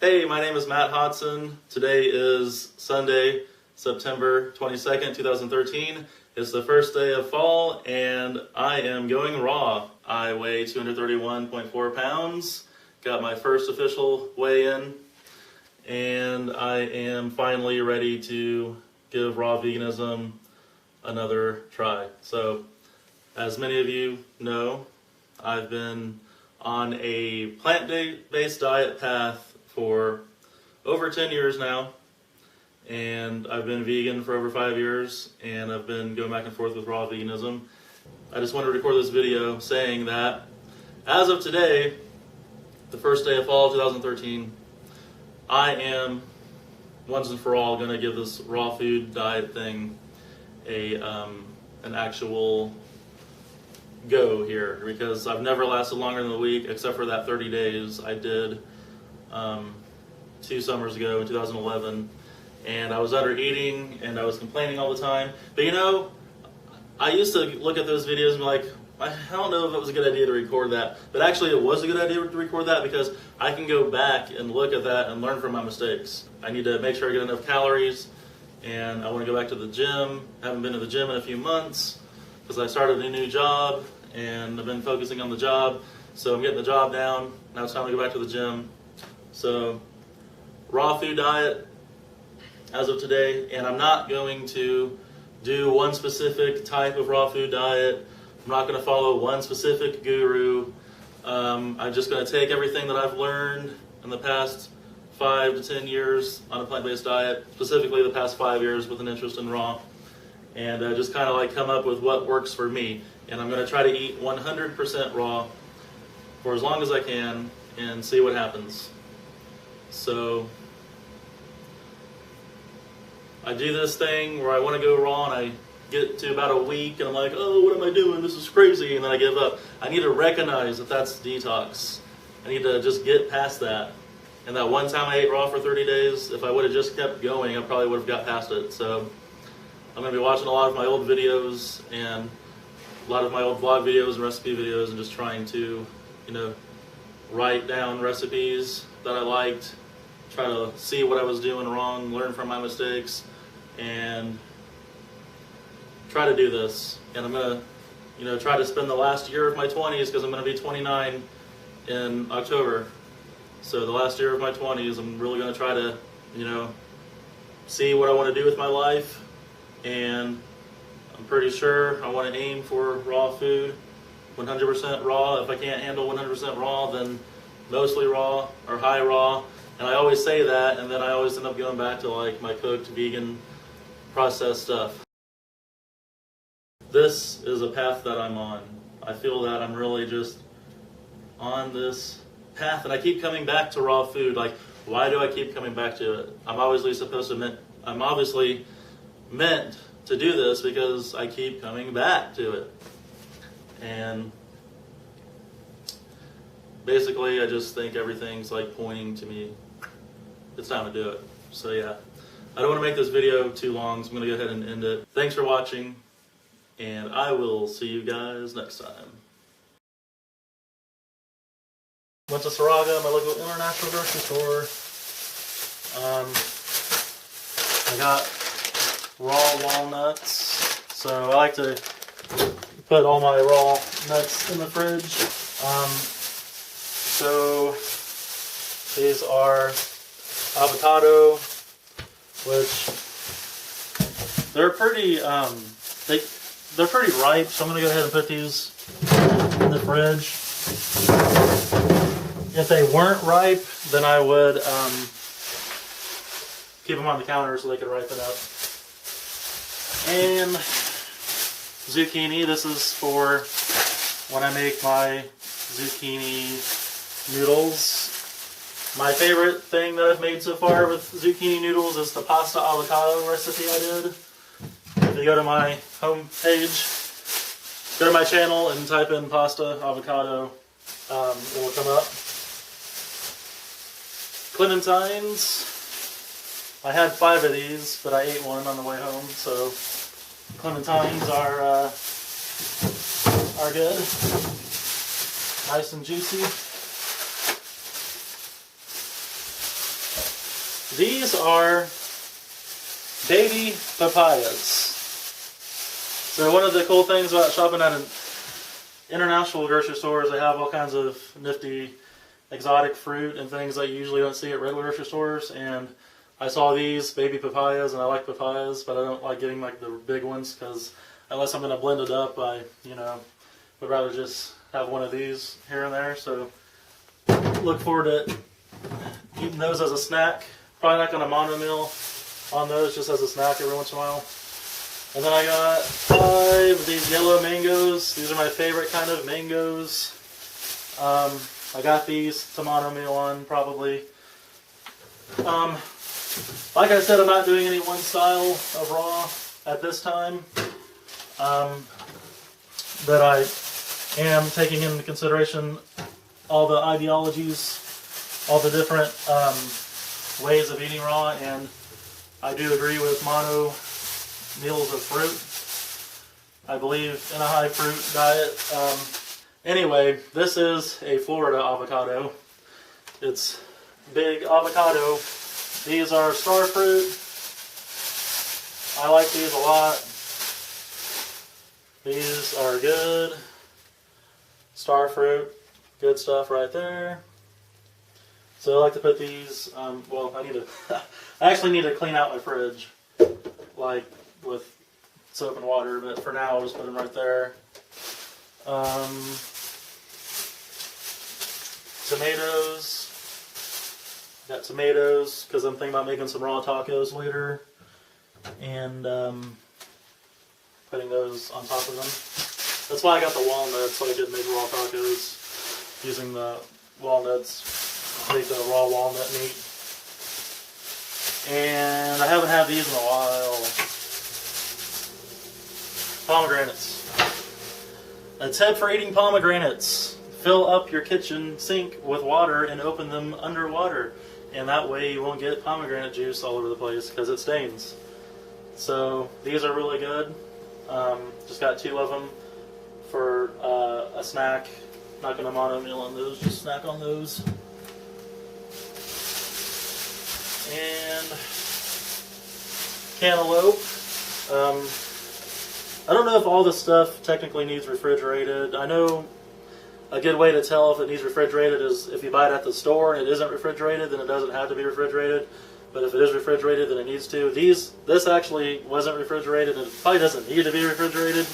Hey, my name is Matt Hodson. Today is Sunday, September 22nd, 2013. It's the first day of fall, and I am going raw. I weigh 231.4 pounds, got my first official weigh-in, and I am finally ready to give raw veganism another try. So, as many of you know, I've been on a plant-based diet path for over 10 years now, and I've been vegan for over 5 years, and I've been going back and forth with raw veganism. I just wanted to record this video saying that as of today, the first day of fall 2013, I am once and for all going to give this raw food diet thing an actual go here, because I've never lasted longer than a week except for that 30 days I did 2 summers ago in 2011, and I was under eating and I was complaining all the time. But you know, I used to look at those videos and be like, I don't know if it was a good idea to record that, but actually it was a good idea to record that because I can go back and look at that and learn from my mistakes. I need to make sure I get enough calories, and I want to go back to the gym. I haven't been to the gym in a few months because I started a new job and I've been focusing on the job, so I'm getting the job down. Now it's time to go back to the gym. So, raw food diet as of today, and I'm not going to do one specific type of raw food diet. I'm not going to follow one specific guru. I'm just going to take everything that I've learned in the past 5 to 10 years on a plant-based diet, specifically the past 5 years with an interest in raw, and just kind of like come up with what works for me. And I'm going to try to eat 100% raw for as long as I can and see what happens. So I do this thing where I want to go raw and I get to about a week and I'm like, oh, what am I doing? This is crazy, and then I give up. I need to recognize that that's detox. I need to just get past that. And that one time I ate raw for 30 days, if I would have just kept going, I probably would have got past it. So I'm going to be watching a lot of my old videos and a lot of my old vlog videos and recipe videos, and just trying to, write down recipes that I liked, try to see what I was doing wrong, learn from my mistakes, and try to do this. And I'm going to, try to spend the last year of my 20s, because I'm going to be 29 in October. So the last year of my 20s, I'm really going to try to, see what I want to do with my life. And I'm pretty sure I want to aim for raw food, 100% raw. If I can't handle 100% raw, then mostly raw or high raw. And I always say that, and then I always end up going back to like my cooked, vegan, processed stuff. This is a path that I'm on. I feel that I'm really just on this path, and I keep coming back to raw food. Like, why do I keep coming back to it? I'm obviously meant to do this because I keep coming back to it. And basically, I just think everything's like pointing to me. It's time to do it. So yeah, I don't want to make this video too long, so I'm going to go ahead and end it. Thanks for watching, and I will see you guys next time. Went to Saraga, my local international grocery store. I got raw walnuts, so I like to put all my raw nuts in the fridge. So these are avocado, which they're pretty they're pretty ripe, so I'm gonna go ahead and put these in the fridge. If they weren't ripe, then I would keep them on the counter so they could ripen up. And zucchini, this is for when I make my zucchini noodles. My favorite thing that I've made so far with zucchini noodles is the Pasta Avocado recipe I did. If you go to my home page, go to my channel and type in Pasta Avocado, it will come up. Clementines. I had 5 of these, but I ate one on the way home, so clementines are good. Nice and juicy. These are baby papayas. So one of the cool things about shopping at an international grocery store is they have all kinds of nifty exotic fruit and things that you usually don't see at regular grocery stores. And I saw these baby papayas, and I like papayas, but I don't like getting like the big ones because unless I'm going to blend it up, I would rather just have one of these here and there. So look forward to eating those as a snack. Probably not going to mono-meal on those, just as a snack every once in a while. And then I got 5 of these yellow mangoes. These are my favorite kind of mangoes. I got these to mono-meal on probably. Like I said, I'm not doing any one style of raw at this time. But I am taking into consideration all the ideologies, all the different ways of eating raw, and I do agree with mono meals of fruit. I believe in a high fruit diet. Anyway, this is a Florida avocado. It's big avocado. These are star fruit. I like these a lot. These are good. Star fruit, good stuff right there. So I like to put these, well, I actually need to clean out my fridge, like with soap and water, but for now I'll just put them right there. Tomatoes. Got tomatoes because I'm thinking about making some raw tacos later, and putting those on top of them. That's why I got the walnuts, so I could make raw tacos using the walnuts, make the raw walnut meat. And I haven't had these in a while. Pomegranates. A tip for eating pomegranates. Fill up your kitchen sink with water and open them underwater. And that way you won't get pomegranate juice all over the place because it stains. So these are really good. Just got 2 of them for a snack. Not going to mono-meal on those, just snack on those. And cantaloupe. I don't know if all this stuff technically needs refrigerated. I know a good way to tell if it needs refrigerated is if you buy it at the store and it isn't refrigerated, then it doesn't have to be refrigerated. But if it is refrigerated, then it needs to. This actually wasn't refrigerated, and it probably doesn't need to be refrigerated.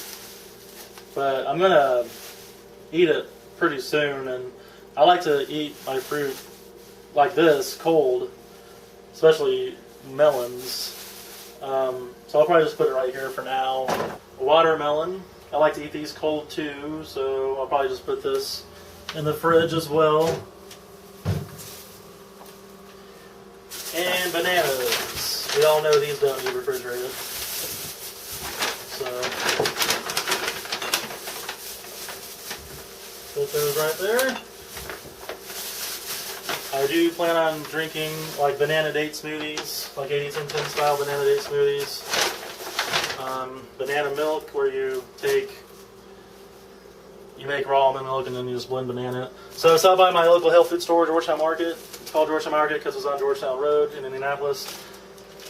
But I'm going to eat it pretty soon, and I like to eat my fruit like this, cold, especially melons. So I'll probably just put it right here for now. Watermelon. I like to eat these cold too, so I'll probably just put this in the fridge as well. And bananas. We all know these don't need refrigerated. So, put those right there. I do plan on drinking like banana date smoothies, like 80-10-10 style banana date smoothies. Banana milk, where you make raw almond milk and then you just blend banana. So I stopped by my local health food store, Georgetown Market. It's called Georgetown Market because it's on Georgetown Road in Indianapolis.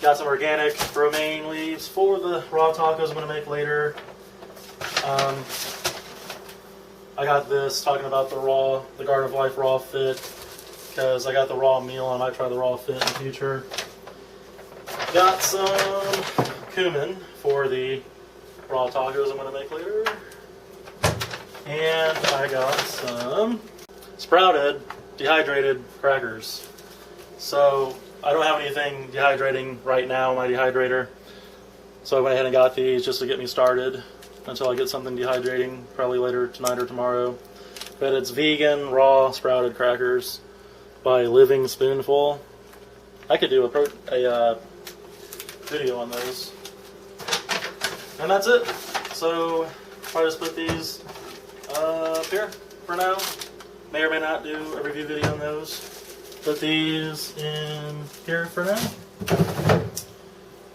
Got some organic romaine leaves for the raw tacos I'm going to make later. I got this, talking about the Garden of Life Raw Fit, because I got the raw meal and I might try the raw fit in the future. Got some cumin for the raw tacos I'm going to make later. And I got some sprouted, dehydrated crackers. So I don't have anything dehydrating right now in my dehydrator. So I went ahead and got these just to get me started until I get something dehydrating, probably later tonight or tomorrow. But it's vegan, raw, sprouted crackers by Living Spoonful. I could do a video on those. And that's it. So probably just put these up here for now. May or may not do a review video on those. Put these in here for now.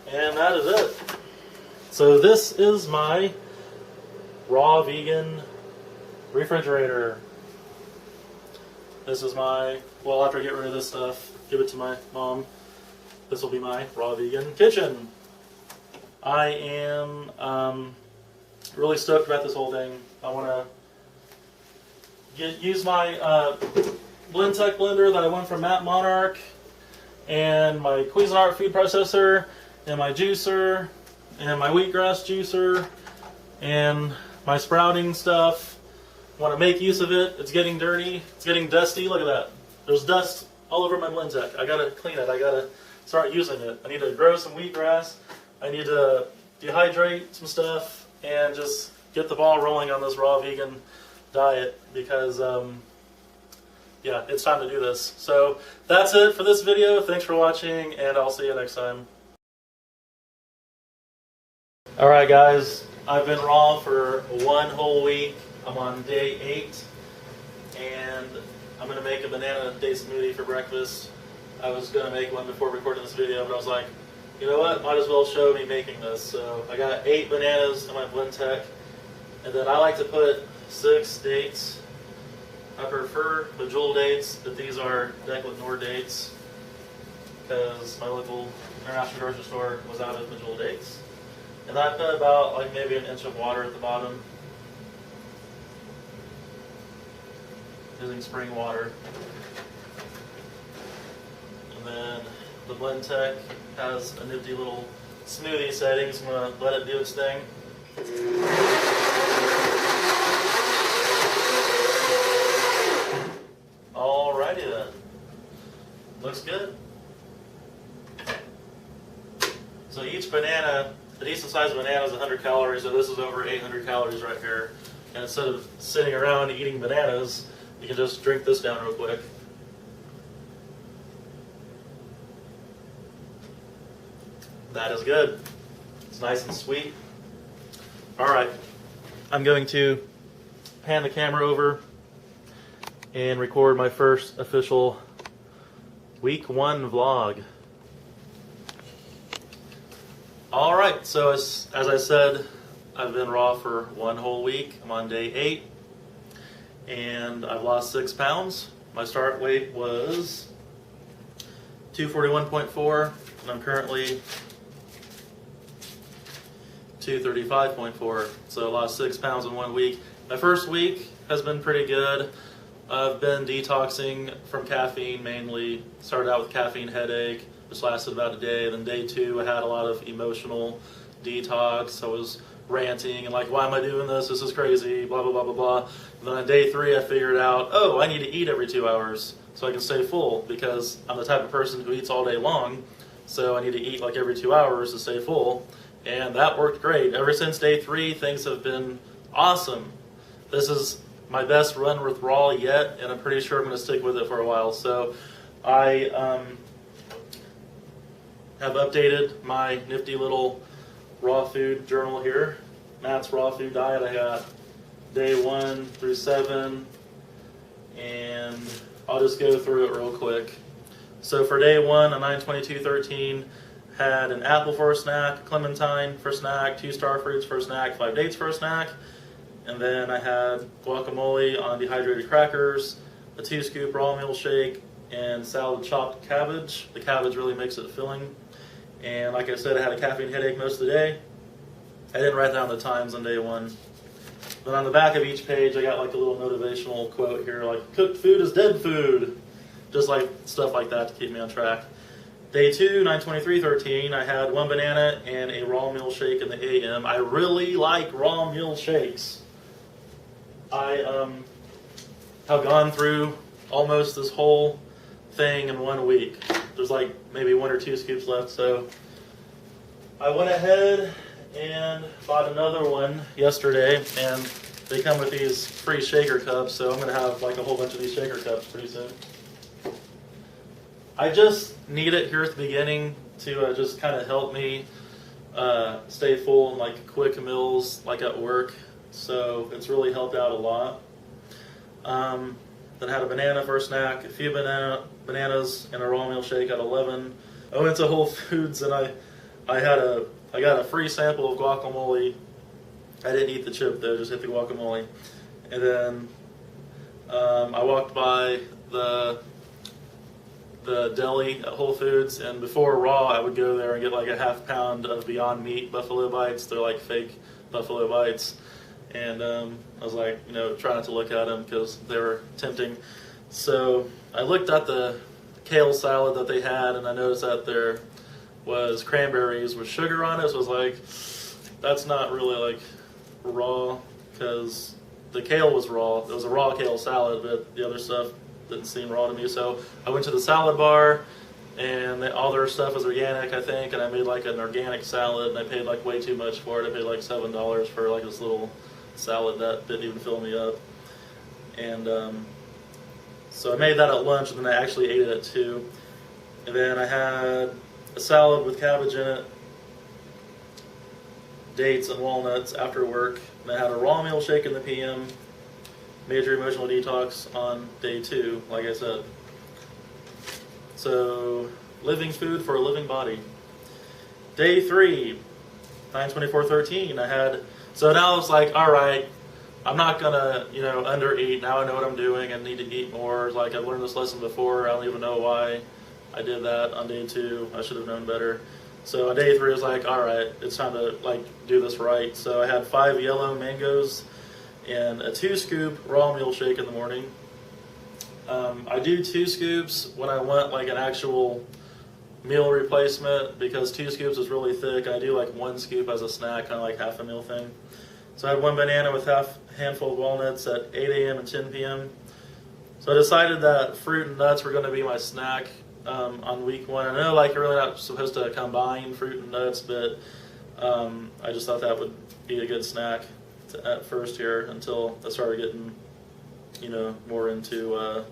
And that is it. So this is my raw vegan refrigerator. This is my, well, after I get rid of this stuff, give it to my mom. this will be my raw vegan kitchen. I am really stoked about this whole thing. I want to use my Blendtec blender that I won from Matt Monarch, and my Cuisinart food processor, and my juicer, and my wheatgrass juicer, and my sprouting stuff. I want to make use of it. It's getting dirty. It's getting dusty. Look at that. There's dust all over my Blendtec. I gotta clean it. I gotta start using it. I need to grow some wheatgrass. I need to dehydrate some stuff and just get the ball rolling on this raw vegan diet because yeah, it's time to do this. So that's it for this video. Thanks for watching, and I'll see you next time. Alright guys, I've been raw for 1 whole week. I'm on day 8, and I'm going to make a banana day smoothie for breakfast. I was going to make one before recording this video, but I was like, you know what, might as well show me making this. So I got 8 bananas in my Blendtec, and then I like to put 6 dates. I prefer the Jewel dates, but these are Declan Nord dates because my local international grocery store was out of the Jewel dates. And I put about like maybe an inch of water at the bottom, using spring water. And then the Blendtec has a nifty little smoothie setting, so I'm going to let it do its thing. Alrighty then. Looks good. So each banana, a decent sized banana is 100 calories, so this is over 800 calories right here. And instead of sitting around eating bananas, you can just drink this down real quick. That is good. It's nice and sweet. Alright, I'm going to pan the camera over and record my first official week 1 vlog. Alright, so as I said, I've been raw for 1 whole week. I'm on day 8, and I've lost 6 pounds. My start weight was 241.4, and I'm currently 235.4, so I lost 6 pounds in 1 week. My first week has been pretty good. I've been detoxing from caffeine mainly. Started out with caffeine headache, which lasted about a day. Then day 2, I had a lot of emotional detox. I was ranting and like, why am I doing this? This is crazy, blah, blah, blah, blah, blah. And then on day 3, I figured out, oh, I need to eat every 2 hours so I can stay full, because I'm the type of person who eats all day long. So I need to eat like every 2 hours to stay full. And that worked great. Ever since day 3, things have been awesome. This is my best run with raw yet, and I'm pretty sure I'm going to stick with it for a while. So I have updated my nifty little raw food journal here. Matt's raw food diet. I got day 1 through 7, and I'll just go through it real quick. So for day 1, a 9/22/13, had an apple for a snack, a clementine for a snack, 2 star fruits for a snack, 5 dates for a snack, and then I had guacamole on dehydrated crackers, a 2-scoop raw milkshake, and salad chopped cabbage. The cabbage really makes it filling. And like I said, I had a caffeine headache most of the day. I didn't write down the times on day 1. Then on the back of each page, I got like a little motivational quote here, like, cooked food is dead food. Just like stuff like that to keep me on track. Day 2, 9/23/13, I had 1 banana and a raw milkshake in the AM. I really like raw milkshakes. I have gone through almost this whole thing in 1 week. There's like maybe 1 or 2 scoops left, so I went ahead and bought another one yesterday, and they come with these free shaker cups, so I'm going to have like a whole bunch of these shaker cups pretty soon. I just need it here at the beginning to just kind of help me stay full in like quick meals like at work, so it's really helped out a lot. Then I had a banana for a snack, a few bananas, and a raw milkshake at 11. I went to Whole Foods and I got a free sample of guacamole. I didn't eat the chip though, just hit the guacamole. And then I walked by the the deli at Whole Foods, and before Raw, I would go there and get like a half pound of Beyond Meat buffalo bites. They're like fake buffalo bites, and I was like, try not to look at them because they were tempting. So I looked at the kale salad that they had, and I noticed that there was cranberries with sugar on it. So I was like, that's not really like raw, because the kale was raw. It was a raw kale salad, but the other stuff didn't seem raw to me. So I went to the salad bar, and all their stuff was organic, I think, and I made like an organic salad, and I paid like way too much for it. I paid like $7 for like this little salad that didn't even fill me up. And so I made that at lunch, and then I actually ate it at 2. And then I had a salad with cabbage in it, dates and walnuts after work. And I had a raw meal shake in the PM. Major emotional detox on day 2, like I said. So, living food for a living body. Day 3, 9/24/13. I had, so now it's like, all right, I'm not gonna, undereat. Now I know what I'm doing. I need to eat more. Like, I've learned this lesson before. I don't even know why I did that on day 2. I should have known better. So on day 3, I was like, all right, it's time to like do this right. So I had 5 yellow mangoes and a 2-scoop raw meal shake in the morning. I do 2 scoops when I want like an actual meal replacement, because 2 scoops is really thick. I do like 1 scoop as a snack, kind of like half a meal thing. So I had 1 banana with half handful of walnuts at 8 a.m. and 10 p.m. So I decided that fruit and nuts were going to be my snack on week 1. I know like you're really not supposed to combine fruit and nuts, but I just thought that would be a good snack at first here until I started getting, more into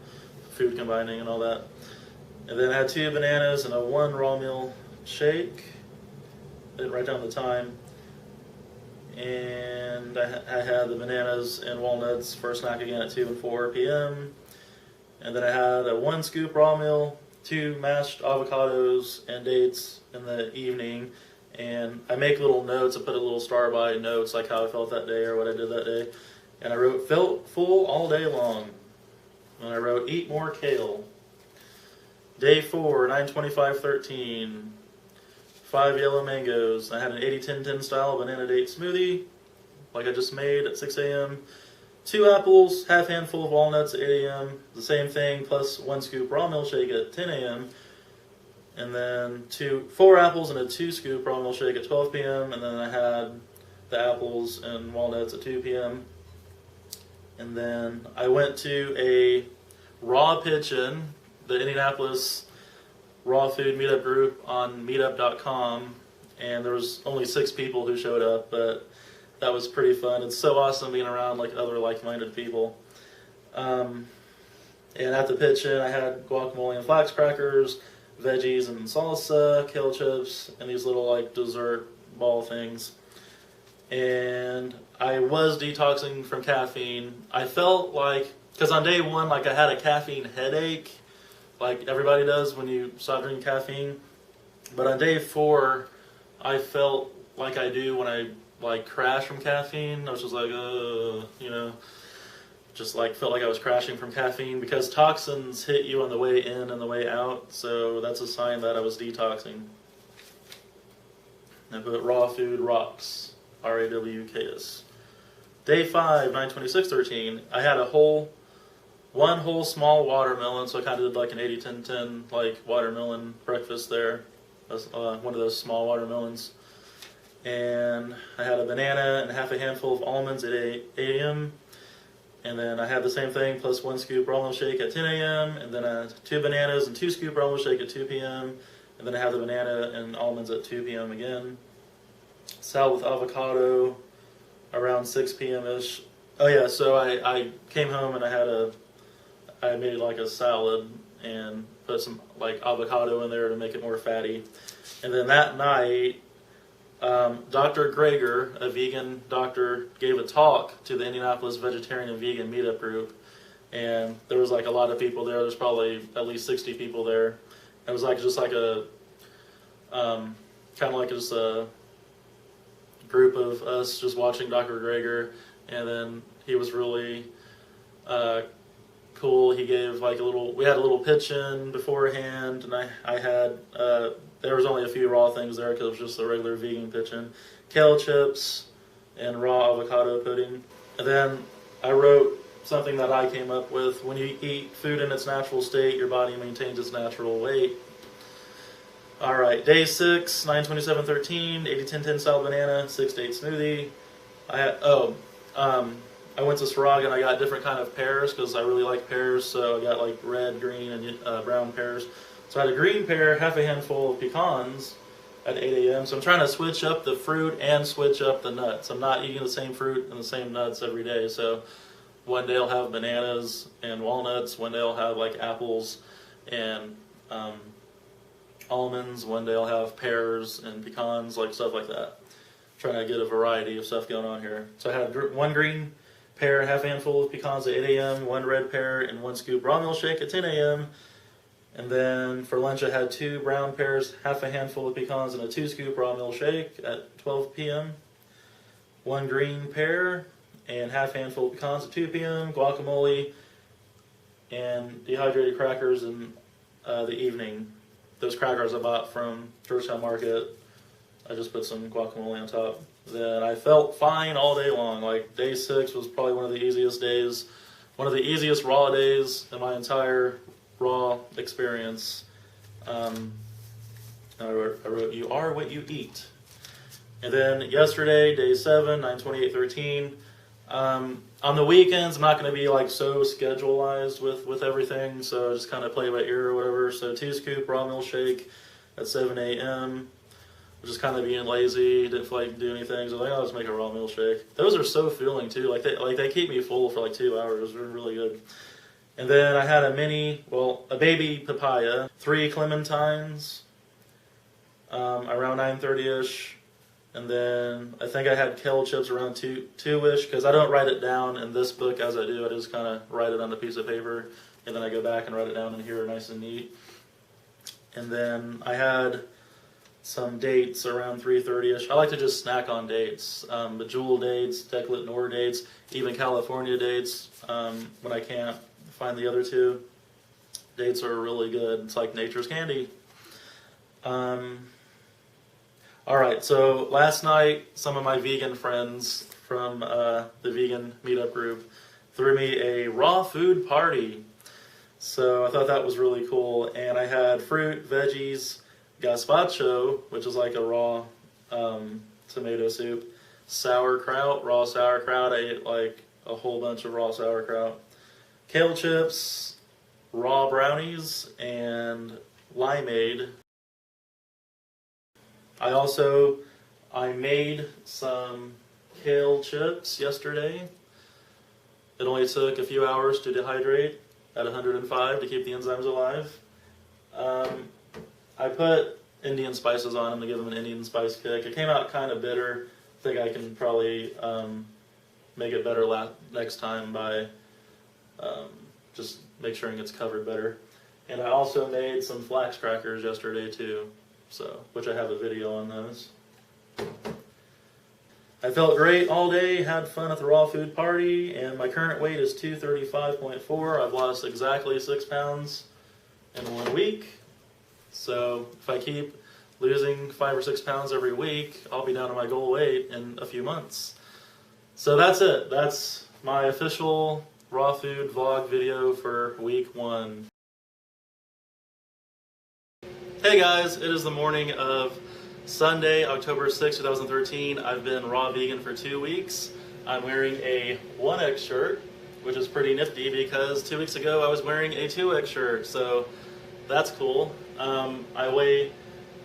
food combining and all that. And then I had 2 bananas and a 1 raw meal shake. I didn't write down the time. And I had the bananas and walnuts for a snack again at 2 and 4 p.m. And then I had a 1 scoop raw meal, 2 mashed avocados and dates in the evening. And I make little notes. I put a little star by notes, like how I felt that day or what I did that day. And I wrote, felt full all day long. And I wrote, eat more kale. Day 4, 9/25/13. 5 yellow mangoes. I had an 80-10-10 style banana date smoothie, like I just made at 6 a.m. 2 apples, half handful of walnuts at 8 a.m. The same thing, plus 1 scoop raw milkshake at 10 a.m. And then 4 apples and a 2 scoop raw milkshake at 12 p.m. And then I had the apples and walnuts at 2 p.m. And then I went to a raw pitch-in, the Indianapolis raw food meetup group on meetup.com, and there was only 6 people who showed up, but that was pretty fun. It's so awesome being around like other like-minded people. And at the pitch-in, I had guacamole and flax crackers, veggies and salsa, kale chips, and these little like dessert ball things. And I was detoxing from caffeine. I felt like, because on day 1, like I had a caffeine headache, like everybody does when you stop drinking caffeine. But on day 4, I felt like I do when I like crash from caffeine. I was just like, just like felt like I was crashing from caffeine, because toxins hit you on the way in and the way out. So that's a sign that I was detoxing. I put raw food rocks, RAWKS. Day 5, 9/26/13. I had one whole small watermelon, so I kind of did like an 80-10-10 like watermelon breakfast there. One of those small watermelons. And I had a banana and half a handful of almonds at 8 a.m. And then I had the same thing, plus 1 scoop raw milk shake at 10 a.m. And then I had 2 bananas and 2 scoop raw milk shake at 2 p.m. And then I had the banana and almonds at 2 p.m. again. Salad with avocado around 6 p.m.-ish. Oh yeah, so I came home and I made like a salad and put some like avocado in there to make it more fatty. And then that night, Dr. Greger, a vegan doctor, gave a talk to the Indianapolis Vegetarian and Vegan Meetup Group. And there was like a lot of people there. There's probably at least 60 people there. It was like just like a, kind of like just a group of us just watching Dr. Greger. And then he was really cool. He gave like we had a little pitch-in beforehand, and I had, there was only a few raw things there because it was just a regular vegan pitch-in. Kale chips and raw avocado pudding. And then I wrote something that I came up with. When you eat food in its natural state, your body maintains its natural weight. All right, day 6, 9/27/13, 80/10/10 style banana, 6-8 smoothie. I went to Srog and I got different kind of pears because I really like pears. So I got like red, green, and brown pears. So I had a green pear, half a handful of pecans at 8 a.m. So I'm trying to switch up the fruit and switch up the nuts. I'm not eating the same fruit and the same nuts every day. So one day I'll have bananas and walnuts. One day I'll have like apples and almonds. One day I'll have pears and pecans, like stuff like that. Trying to get a variety of stuff going on here. So I had one green pear, half a handful of pecans at 8 a.m., one red pear, and 1 scoop raw milkshake at 10 a.m. And then for lunch I had 2 brown pears, half a handful of pecans, and a 2-scoop raw milkshake at 12 p.m. 1 green pear and half a handful of pecans at 2 p.m. Guacamole and dehydrated crackers in the evening. Those crackers I bought from Georgetown Market. I just put some guacamole on top. Then I felt fine all day long. Like day 6 was probably one of the easiest days, one of the easiest raw days in my entire raw experience. I wrote, "You are what you eat." And then yesterday, day 7, 9/28/13. On the weekends, I'm not going to be like so schedulized with everything, so just kind of play by ear or whatever. So 2-scoop raw milkshake at 7 a.m. Just kind of being lazy, didn't feel like do anything. So I'll just make a raw milkshake. Those are so filling too. Like they keep me full for like 2 hours. They're really good. And then I had a baby papaya, 3 clementines, around 9:30ish. And then I think I had kale chips around 2-ish, because I don't write it down in this book as I do. I just kind of write it on a piece of paper, and then I go back and write it down in here nice and neat. And then I had some dates around 3:30ish. I like to just snack on dates, Bejeweled dates, Decollete Noir dates, even California dates when I can't find the other 2. Dates are really good. It's like nature's candy. Alright, so last night some of my vegan friends from the vegan meetup group threw me a raw food party. So I thought that was really cool. And I had fruit, veggies, gazpacho, which is like a raw tomato soup, sauerkraut, raw sauerkraut. I ate like a whole bunch of raw sauerkraut, kale chips, raw brownies, and limeade. I made some kale chips yesterday. It only took a few hours to dehydrate at 105 to keep the enzymes alive. I put Indian spices on them to give them an Indian spice kick. It came out kind of bitter. I think I can probably make it better next time by just make sure it gets covered better. And I also made some flax crackers yesterday too, which I have a video on those. I felt great all day, had fun at the raw food party, and my current weight is 235.4. I've lost exactly 6 pounds in 1 week. So if I keep losing 5 or 6 pounds every week, I'll be down to my goal weight in a few months. So that's it. That's my official raw food vlog video for week 1. Hey guys, it is the morning of Sunday, October 6, 2013. I've been raw vegan for 2 weeks. I'm wearing a 1X shirt, which is pretty nifty because 2 weeks ago I was wearing a 2X shirt, so that's cool. I weigh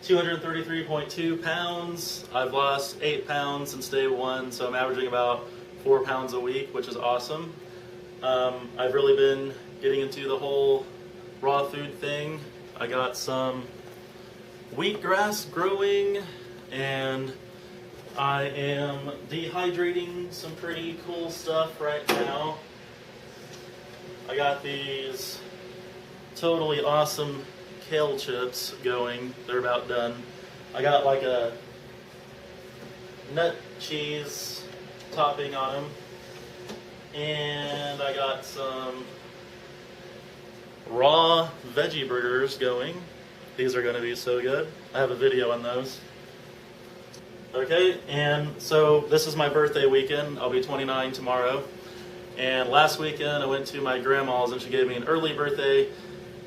233.2 pounds. I've lost 8 pounds since day 1, so I'm averaging about 4 pounds a week, which is awesome. I've really been getting into the whole raw food thing. I got some wheatgrass growing, and I am dehydrating some pretty cool stuff right now. I got these totally awesome kale chips going. They're about done. I got like a nut cheese topping on them, and I got some raw veggie burgers going. These are going to be so good. I have a video on those. Okay, and so this is my birthday weekend. I'll be 29 tomorrow. And last weekend I went to my grandma's and she gave me an early birthday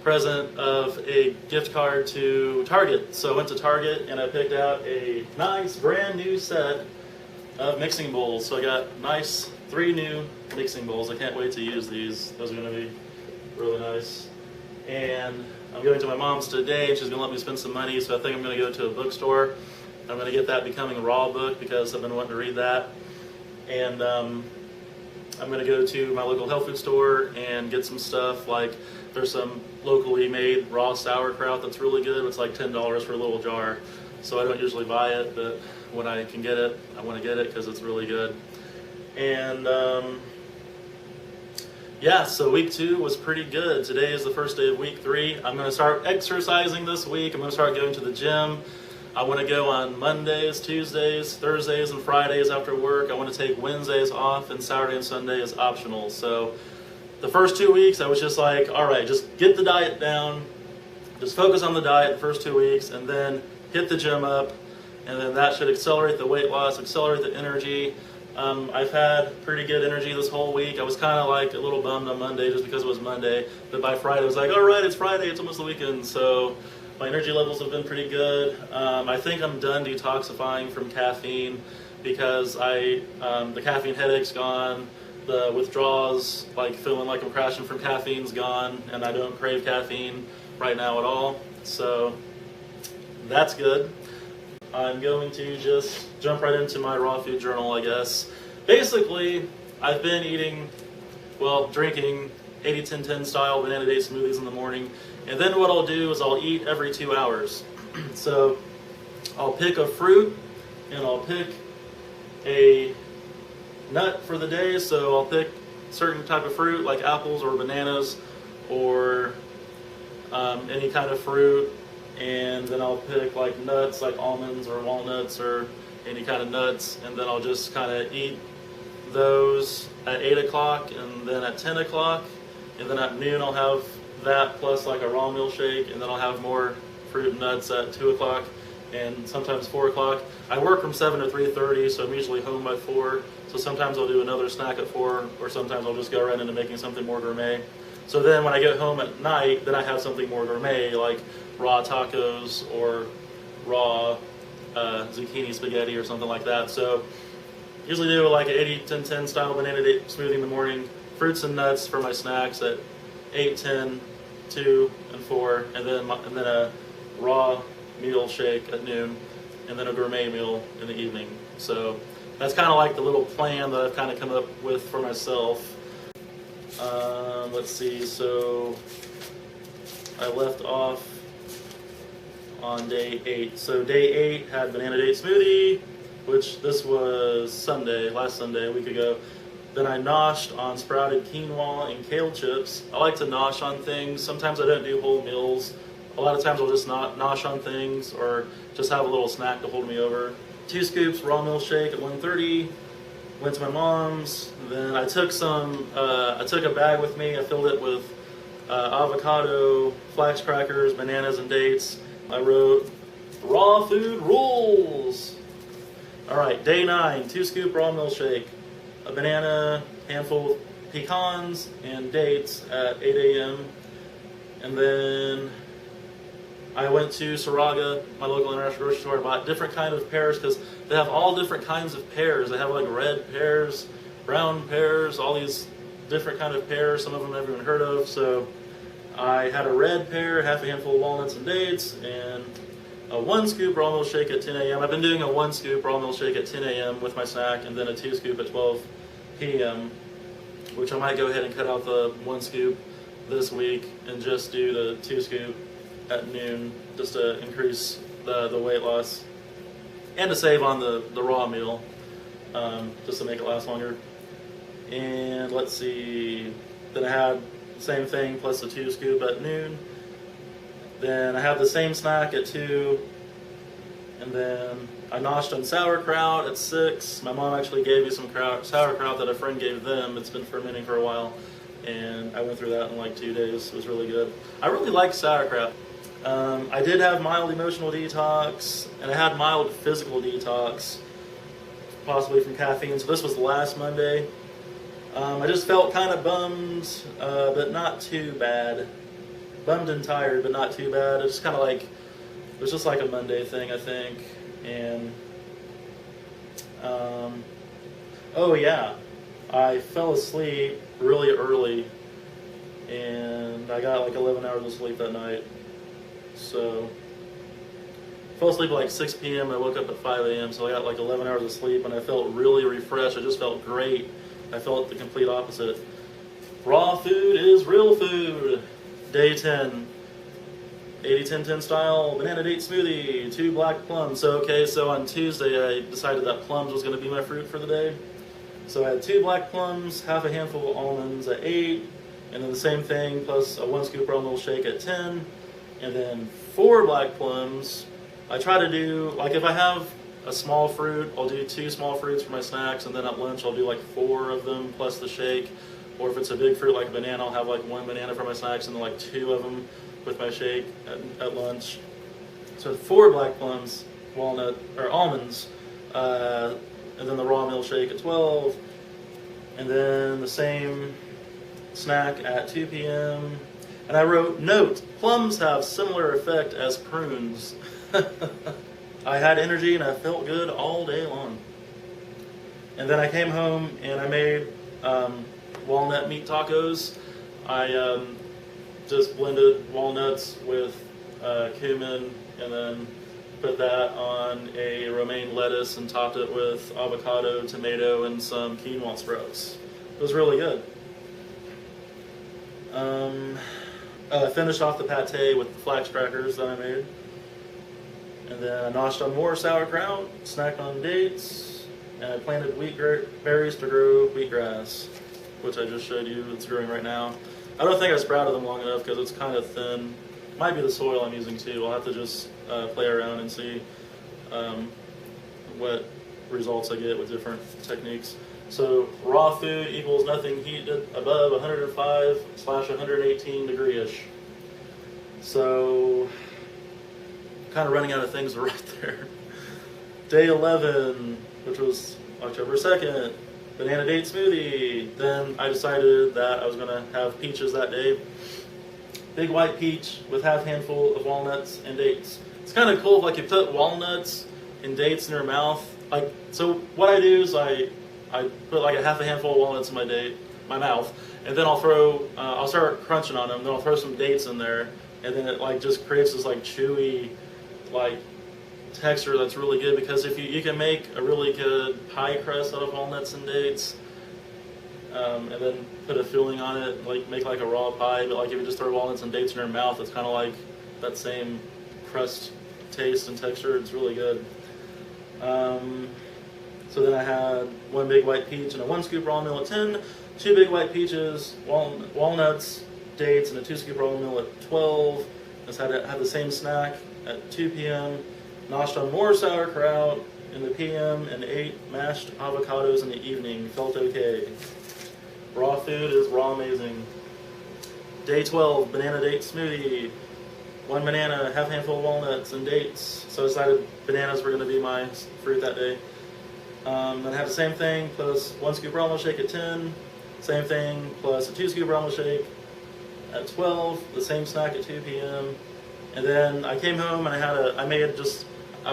present of a gift card to Target. So I went to Target and I picked out a nice brand new set of mixing bowls. So I got nice 3 new mixing bowls. I can't wait to use these. Those are going to be really nice. And I'm going to my mom's today and she's going to let me spend some money. So I think I'm going to go to a bookstore. I'm going to get that Becoming Raw book because I've been wanting to read that. And I'm going to go to my local health food store and get some stuff. Like there's some locally made raw sauerkraut that's really good. It's like $10 for a little jar. So I don't usually buy it, but when I can get it, I want to get it because it's really good. And yeah, so week 2 was pretty good. Today is the first day of week 3. I'm going to start exercising this week. I'm going to start going to the gym. I want to go on Mondays, Tuesdays, Thursdays, and Fridays after work. I want to take Wednesdays off, and Saturday and Sunday is optional. So the first 2 weeks, I was just like, all right, just get the diet down. Just focus on the diet the first 2 weeks, and then hit the gym up. And then that should accelerate the weight loss, accelerate the energy. I've had pretty good energy this whole week. I was kind of like a little bummed on Monday just because it was Monday. But by Friday, I was like, all right, it's Friday. It's almost the weekend. So my energy levels have been pretty good. I think I'm done detoxifying from caffeine because the caffeine headache's gone. The withdrawals, like feeling like I'm crashing from caffeine's gone. And I don't crave caffeine right now at all. So that's good. I'm going to just jump right into my raw food journal, I guess. Basically, I've been drinking 80-10-10 style banana day smoothies in the morning. And then what I'll do is I'll eat every 2 hours. So I'll pick a fruit and I'll pick a nut for the day. So I'll pick certain type of fruit like apples or bananas or any kind of fruit. And then I'll pick like nuts like almonds or walnuts or any kind of nuts. And then I'll just kind of eat those at 8 o'clock and then at 10 o'clock. And then at noon I'll have that plus like a raw meal shake. And then I'll have more fruit and nuts at 2 o'clock and sometimes 4 o'clock. I work from 7 to 3:30, so I'm usually home by 4. So sometimes I'll do another snack at 4, or sometimes I'll just go right into making something more gourmet. So then when I get home at night, then I have something more gourmet like raw tacos or raw zucchini spaghetti or something like that. So usually do like an 80-10-10 style banana day smoothie in the morning, fruits and nuts for my snacks at 8, 10, 2, and 4, and then a raw meal shake at noon, and then a gourmet meal in the evening. So that's kind of like the little plan that I've kind of come up with for myself. Let's see, so I left off on day 8. So day 8 had banana day smoothie, which this was Sunday, last Sunday, a week ago. Then I noshed on sprouted quinoa and kale chips. I like to nosh on things. Sometimes I don't do whole meals. A lot of times I'll just nosh on things or just have a little snack to hold me over. 2 scoops raw meal shake at 1:30. Went to my mom's. Then I took a bag with me. I filled it with avocado, flax crackers, bananas, and dates. I wrote raw food rules. All right, day 9, 2 scoop raw milkshake, a banana, handful of pecans, and dates at 8 a.m. And then I went to Saraga, my local international grocery store, and bought different kind of pears because they have all different kinds of pears. They have like red pears, brown pears, all these different kind of pears. Some of them I've never even heard of. So I had a red pear, half a handful of walnuts and dates, and a 1 scoop raw milk shake at 10 a.m. I've been doing a 1 scoop raw milk shake at 10 a.m. with my snack, and then a 2 scoop at 12 p.m., which I might go ahead and cut out the 1 scoop this week and just do the 2 scoop at noon just to increase the weight loss and to save on the raw meal, just to make it last longer. And let's see, then I had the same thing plus the 2 scoop at noon. Then I have the same snack at 2, and then I noshed on sauerkraut at 6. My mom actually gave me some sauerkraut that a friend gave them. It's been fermenting for a while. and I went through that in like 2 days. It was really good. I really like sauerkraut. I did have mild emotional detox, and I had mild physical detox, possibly from caffeine. So this was last Monday. I just felt kind of bummed, but not too bad. Bummed and tired, but not too bad. It's kind of like, it was just like a Monday thing, I think. And, oh yeah, I fell asleep really early, and I got like 11 hours of sleep that night. So, fell asleep at like 6 p.m. I woke up at 5 a.m. So I got like 11 hours of sleep, and I felt really refreshed. I just felt great. I felt the complete opposite. Raw food is real food. Day 10. 80-10-10 style banana date smoothie, 2 black plums. So on Tuesday I decided that plums was going to be my fruit for the day. So I had 2 black plums, half a handful of almonds at 8, and then the same thing plus a 1 scoop raw milk shake at 10, and then 4 black plums. I try to do, like if I have a small fruit, I'll do 2 small fruits for my snacks, and then at lunch I'll do like 4 of them plus the shake. Or if it's a big fruit like a banana, I'll have like 1 banana for my snacks and then like 2 of them with my shake at lunch. So 4 black plums, almonds, and then the raw milkshake at 12, and then the same snack at 2 p.m. And I wrote, note, plums have similar effect as prunes. I had energy and I felt good all day long. And then I came home and I made walnut meat tacos. I just blended walnuts with cumin and then put that on a romaine lettuce and topped it with avocado, tomato, and some quinoa sprouts. It was really good. I finished off the pate with the flax crackers that I made. And then I noshed on more sauerkraut, snacked on dates, and I planted wheat berries to grow wheatgrass, which I just showed you it's growing right now. I don't think I sprouted them long enough because it's kind of thin. Might be the soil I'm using too. I'll have to just play around and see what results I get with different techniques. So raw food equals nothing heated above 105/118 degree-ish. So kind of running out of things to write there. Day 11, which was October 2nd, banana date smoothie. Then I decided that I was going to have peaches that day. Big white peach with half handful of walnuts and dates. It's kind of cool if like you put walnuts and dates in your mouth. Like, so what I do is I put like a half a handful of walnuts in my mouth, and then I'll start crunching on them. Then I'll throw some dates in there, and then it like just creates this like chewy, like texture that's really good. Because if you can make a really good pie crust out of walnuts and dates, and then put a filling on it, like make like a raw pie. But like if you just throw walnuts and dates in your mouth, it's kind of like that same crust taste and texture. It's really good. So then I had 1 big white peach and a 1 scoop raw milk at 10, 2 big white peaches, walnuts, dates, and a 2 scoop raw milk at 12. Just had the same snack at 2 p.m. Noshed on more sauerkraut in the p.m. and 8 mashed avocados in the evening. Felt okay. Raw food is raw amazing. Day 12, banana date smoothie. 1 banana, half handful of walnuts and dates. So I decided bananas were going to be my fruit that day. Then I had the same thing plus 1 scoop raw milk shake at 10. Same thing plus a 2 scoop raw milk shake at 12. The same snack at 2 p.m. And then I came home and I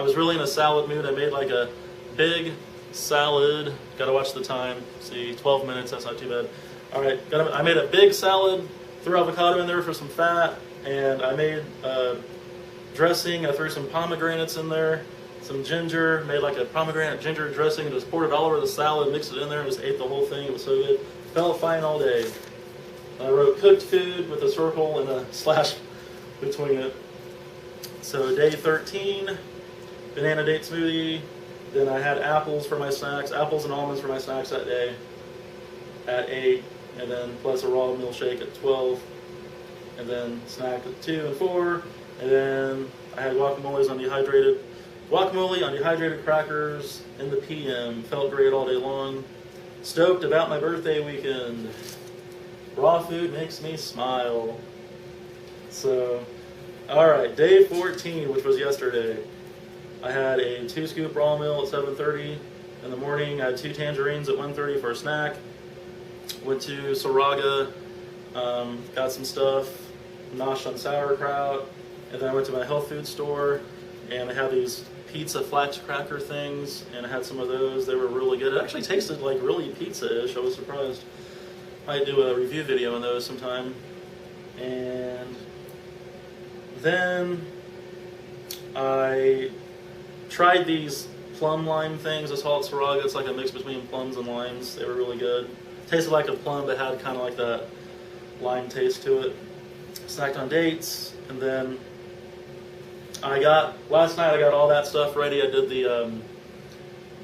was really in a salad mood. I made like a big salad. Gotta watch the time. See, 12 minutes, that's not too bad. Alright, I made a big salad, threw avocado in there for some fat, and I made dressing. I threw some pomegranates in there, some ginger, made like a pomegranate ginger dressing, and just poured it all over the salad, mixed it in there, and just ate the whole thing. It was so good. Felt fine all day. I wrote cooked food with a circle and a slash between it. So day 13, banana date smoothie. Then I had apples for my snacks, apples and almonds for my snacks that day at 8, and then plus a raw milkshake at 12, and then snack at 2 and 4, and then I had guacamole on dehydrated crackers in the PM. Felt great all day long. Stoked about my birthday weekend. Raw food makes me smile. So, alright, day 14, which was yesterday. I had a 2-scoop raw meal at 7:30 in the morning. I had 2 tangerines at 1:30 for a snack. Went to Saraga, got some stuff, noshed on sauerkraut, and then I went to my health food store, and they had these pizza flat cracker things, and I had some of those. They were really good. It actually tasted like really pizza-ish. I was surprised. I might do a review video on those sometime. And then I tried these plum lime things. I saw at Saraga. It's like a mix between plums and limes. They were really good. Tasted like a plum, but had kind of like that lime taste to it. Snacked on dates, and then last night I got all that stuff ready. I did the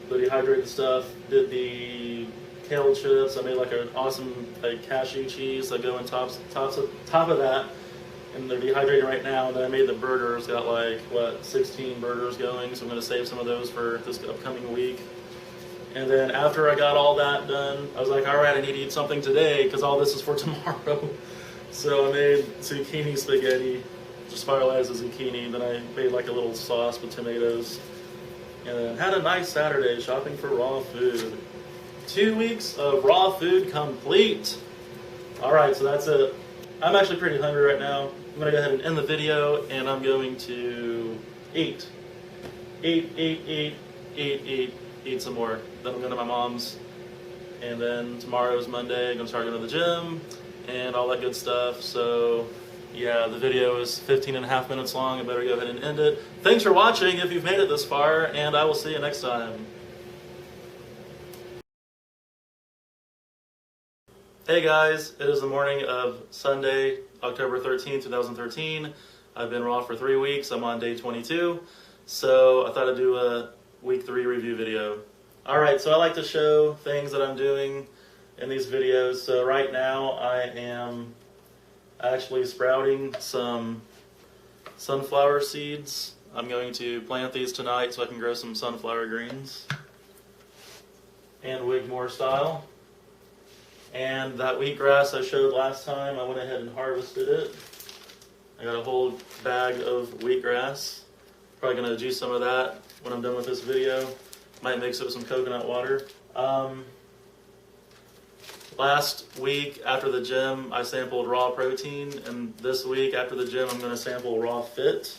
dehydrated stuff, did the kale chips. I made like an awesome cashew cheese that go on top of that, and they're dehydrating right now. And then I made the burgers, got like 16 burgers going, so I'm going to save some of those for this upcoming week. And then after I got all that done, I was like, all right, I need to eat something today because all this is for tomorrow. So I made zucchini spaghetti, just spiralized the zucchini. Then I made like a little sauce with tomatoes. And then had a nice Saturday shopping for raw food. 2 weeks of raw food complete. All right, so that's it. I'm actually pretty hungry right now. I'm going to go ahead and end the video, and I'm going to eat some more. Then I'm going to my mom's, and then tomorrow's Monday. I'm going to start going to the gym and all that good stuff. So yeah, the video is 15.5 minutes long. I better go ahead and end it. Thanks for watching if you've made it this far, and I will see you next time. Hey guys, it is the morning of Sunday, October 13th, 2013. I've been raw for 3 weeks. I'm on day 22. So I thought I'd do a week 3 review video. Alright, so I like to show things that I'm doing in these videos. So right now I am actually sprouting some sunflower seeds. I'm going to plant these tonight so I can grow some sunflower greens and Wigmore style. And that wheatgrass I showed last time, I went ahead and harvested it. I got a whole bag of wheatgrass. Probably going to juice some of that when I'm done with this video. Might mix it with some coconut water. Last week after the gym, I sampled raw protein, and this week after the gym, I'm going to sample raw fit.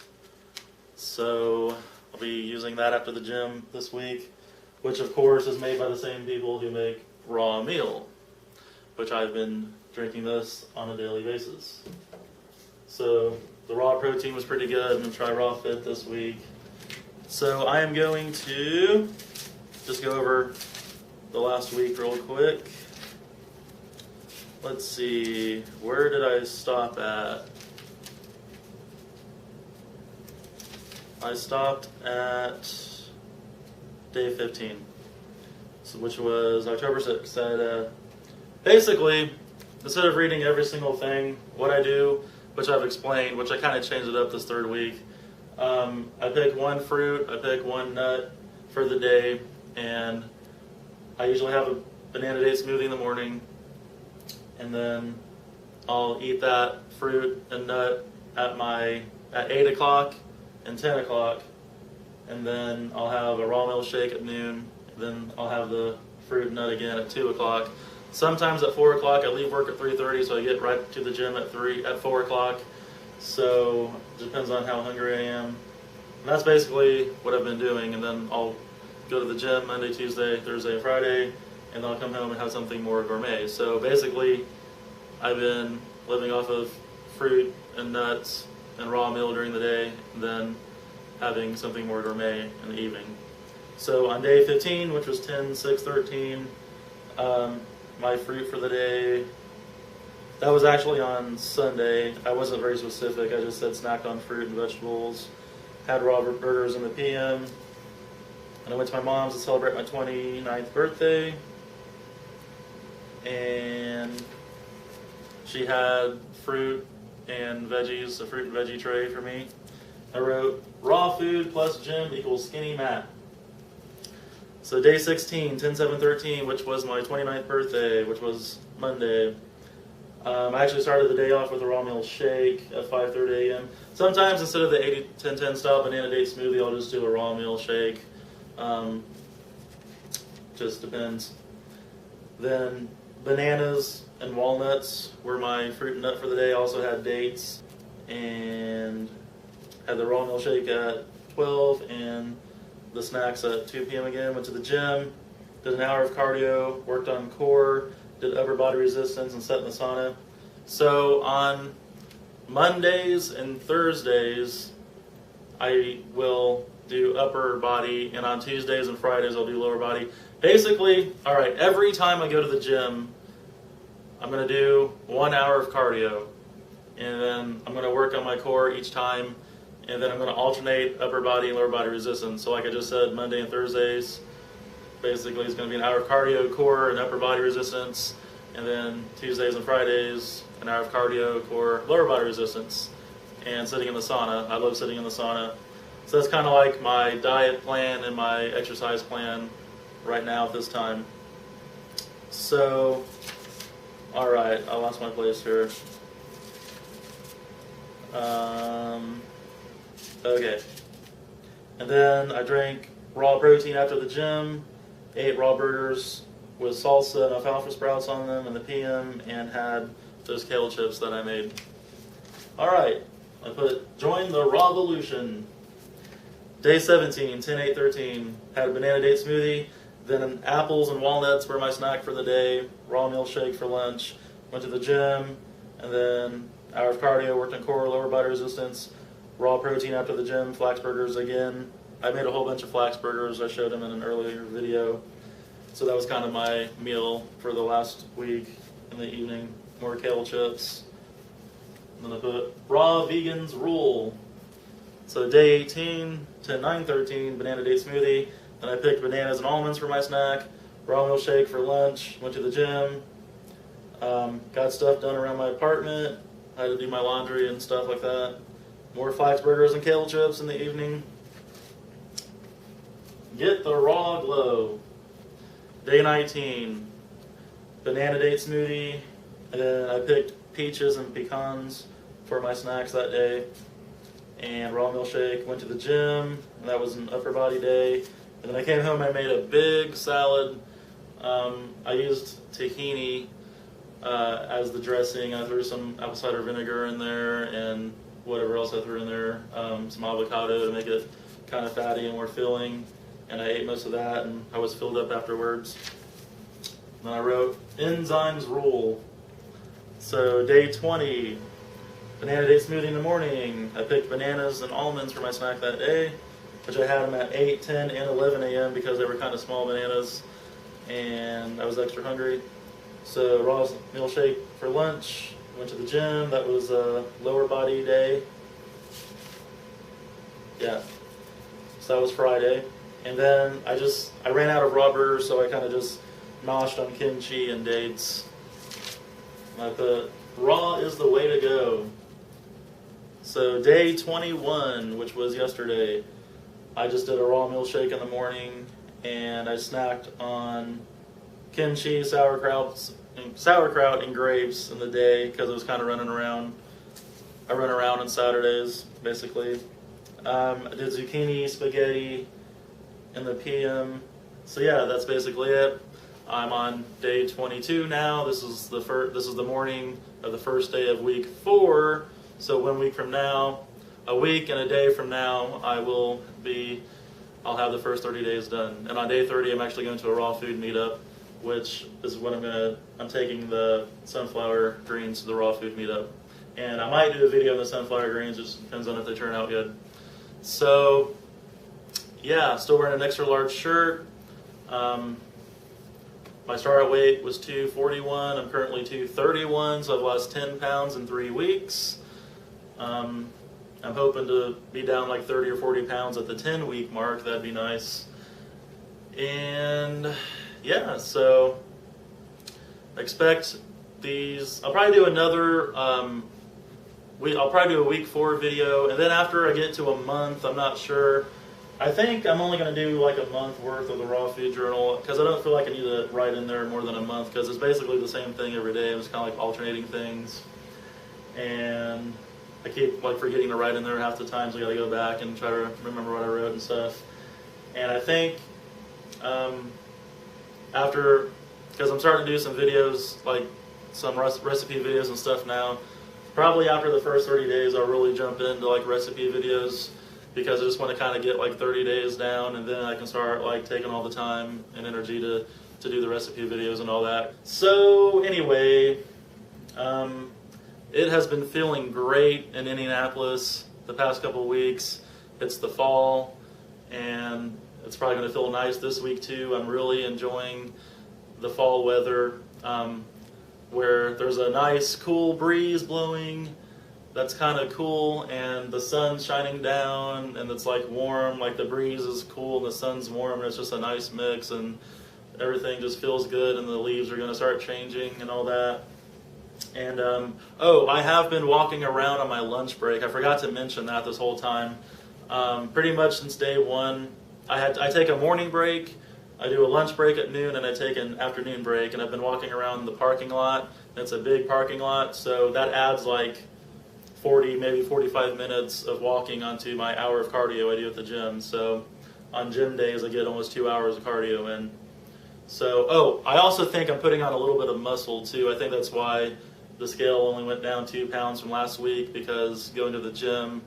So I'll be using that after the gym this week, which of course is made by the same people who make raw meal, which I've been drinking this on a daily basis. So the raw protein was pretty good. I'm going to try raw fit this week. So I am going to just go over the last week real quick. Let's see, where did I stop at? I stopped at day 15, so which was October 6th. Basically, instead of reading every single thing, what I do, which I've explained, which I kind of changed it up this 3rd week, I pick one fruit, I pick one nut for the day, and I usually have a banana date smoothie in the morning, and then I'll eat that fruit and nut at 8 o'clock and 10 o'clock, and then I'll have a raw milk shake at noon, then I'll have the fruit and nut again at 2 o'clock. Sometimes at 4 o'clock, I leave work at 3:30, so I get right to the gym at 4 o'clock. So it depends on how hungry I am. And that's basically what I've been doing. And then I'll go to the gym Monday, Tuesday, Thursday, and Friday, and then I'll come home and have something more gourmet. So basically, I've been living off of fruit and nuts and raw meal during the day, and then having something more gourmet in the evening. So on day 15, which was 10/6/13, my fruit for the day, that was actually on Sunday. I wasn't very specific. I just said snacked on fruit and vegetables. Had raw burgers in the PM. And I went to my mom's to celebrate my 29th birthday. And she had fruit and veggies, a fruit and veggie tray for me. I wrote, raw food plus gym equals skinny Matt. So day 16, 10/7/13, which was my 29th birthday, which was Monday, I actually started the day off with a raw meal shake at 5:30 a.m. Sometimes instead of the 80-10-10 style banana date smoothie, I'll just do a raw meal shake. Just depends. Then bananas and walnuts were my fruit and nut for the day. I also had dates and had the raw meal shake at 12 and the snacks at 2 p.m. again. Went to the gym, did an hour of cardio, worked on core, did upper body resistance, and sat in the sauna. So on Mondays and Thursdays, I will do upper body, and on Tuesdays and Fridays, I'll do lower body. Basically, all right, every time I go to the gym, I'm going to do 1 hour of cardio, and then I'm going to work on my core each time, and then I'm going to alternate upper body and lower body resistance. So like I just said, Monday and Thursdays, basically it's going to be an hour of cardio, core, and upper body resistance, and then Tuesdays and Fridays, an hour of cardio, core, lower body resistance, and sitting in the sauna. I love sitting in the sauna. So that's kind of like my diet plan and my exercise plan right now at this time. So, all right, I lost my place here. Okay. And then I drank raw protein after the gym, ate raw burgers with salsa and alfalfa sprouts on them in the PM, and had those kale chips that I made. All right, I put join the Rawvolution. Day 17, 10-8-13, had a banana date smoothie, then apples and walnuts were my snack for the day, raw meal shake for lunch, went to the gym, and then hour of cardio, worked on core, lower body resistance, raw protein after the gym, flax burgers again. I made a whole bunch of flax burgers. I showed them in an earlier video. So that was kind of my meal for the last week in the evening. More kale chips. And then I put raw vegans rule. So day 18 to 9-13, banana date smoothie. Then I picked bananas and almonds for my snack. Raw meal shake for lunch. Went to the gym. Got stuff done around my apartment. I had to do my laundry and stuff like that. More flax burgers and kale chips in the evening. Get the raw glow. Day 19, banana date smoothie. And then I picked peaches and pecans for my snacks that day. And raw meal shake. Went to the gym. And that was an upper body day. And then I came home. I made a big salad. I used tahini as the dressing. I threw some apple cider vinegar in there and whatever else I threw in there. Some avocado to make it kind of fatty and more filling. And I ate most of that, and I was filled up afterwards. And then I wrote enzymes rule. So day 20, banana date smoothie in the morning. I picked bananas and almonds for my snack that day, which I had them at 8, 10, and 11 a.m. because they were kind of small bananas, and I was extra hungry. So raw meal shake for lunch. Went to the gym. That was a lower body day. Yeah. So that was Friday. And then I ran out of raw burgers, so I kind of just noshed on kimchi and dates. And I put, raw is the way to go. So day 21, which was yesterday, I just did a raw meal shake in the morning, and I snacked on kimchi, sauerkraut, and grapes in the day because I was kind of running around. I run around on Saturdays, basically. I did zucchini, spaghetti in the PM. So yeah, that's basically it. I'm on day 22 now. This is the morning of the first day of week 4. So 1 week from now, a week and a day from now, I'll have the first 30 days done. And on day 30, I'm actually going to a raw food meetup, which is when I'm taking the sunflower greens to the raw food meetup. And I might do a video on the sunflower greens, it just depends on if they turn out good. So yeah, still wearing an extra large shirt. My start weight was 241. I'm currently 231, so I've lost 10 pounds in 3 weeks. I'm hoping to be down like 30 or 40 pounds at the 10-week mark. That'd be nice. And yeah, so expect these. I'll probably do another. I'll probably do a week 4 video, and then after I get to a month, I'm not sure. I think I'm only going to do like a month worth of the raw food journal because I don't feel like I need to write in there more than a month because it's basically the same thing every day. I'm just kind of like alternating things, and I keep like forgetting to write in there half the times. I got to go back and try to remember what I wrote and stuff. And I think after, because I'm starting to do some videos, like some recipe videos and stuff now, probably after the first 30 days I'll really jump into like recipe videos because I just want to kind of get like 30 days down, and then I can start like taking all the time and energy to do the recipe videos and all that. So anyway, it has been feeling great in Indianapolis the past couple of weeks. It's the fall, and it's probably going to feel nice this week too. I'm really enjoying the fall weather, where there's a nice cool breeze blowing. That's kind of cool, and the sun's shining down, and it's like warm, like the breeze is cool and the sun's warm, and it's just a nice mix, and everything just feels good, and the leaves are going to start changing and all that. And oh, I have been walking around on my lunch break. I forgot to mention that this whole time. Pretty much since day one, I take a morning break, I do a lunch break at noon, and I take an afternoon break, and I've been walking around the parking lot. It's a big parking lot, so that adds like 40, maybe 45 minutes of walking onto my hour of cardio I do at the gym. So on gym days, I get almost 2 hours of cardio in. So, oh, I also think I'm putting on a little bit of muscle too. I think that's why the scale only went down 2 pounds from last week, because going to the gym,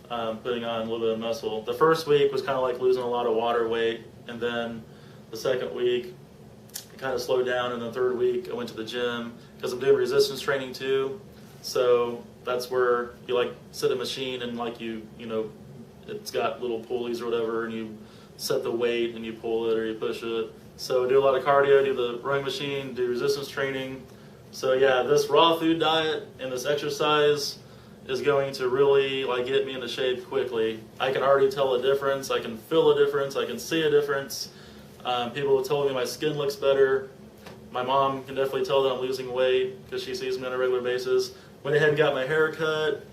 putting on a little bit of muscle. The first week was kind of like losing a lot of water weight, and then the second week it kind of slowed down, and the third week I went to the gym because I'm doing resistance training too. So that's where you like sit a machine and like you know, it's got little pulleys or whatever, and you set the weight and you pull it or you push it. So do a lot of cardio, do the rowing machine, do resistance training. So yeah, this raw food diet and this exercise is going to really like get me into shape quickly. I can already tell a difference. I can feel a difference. I can see a difference. People have told me my skin looks better. My mom can definitely tell that I'm losing weight because she sees me on a regular basis. Went ahead and got my hair cut.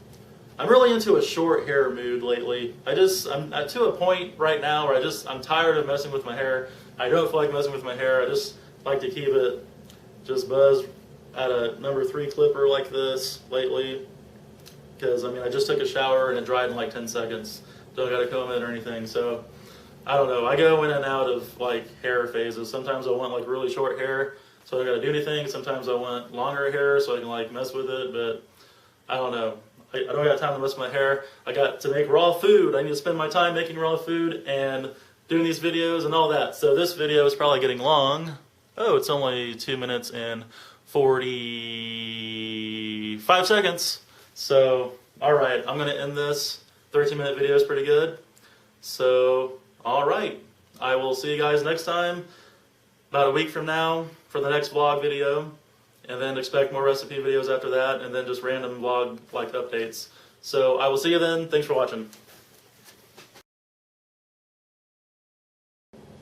I'm really into a short hair mood lately. I'm to a point right now where I'm tired of messing with my hair. I don't feel like messing with my hair. I just like to keep it just buzzed at a number 3 clipper like this lately. Because I mean, I just took a shower and it dried in like 10 seconds. Don't got to comb it or anything. So I don't know. I go in and out of like hair phases. Sometimes I want like really short hair, so I don't got to do anything. Sometimes I want longer hair so I can like mess with it. But I don't know. I don't got time to mess with my hair. I got to make raw food. I need to spend my time making raw food and doing these videos and all that. So this video is probably getting long. Oh, it's only 2 minutes and 45 seconds. So, all right, I'm going to end this. 13-minute video is pretty good. So, all right, I will see you guys next time, about a week from now, for the next vlog video. And then expect more recipe videos after that, and then just random vlog like updates. So I will see you then. Thanks for watching.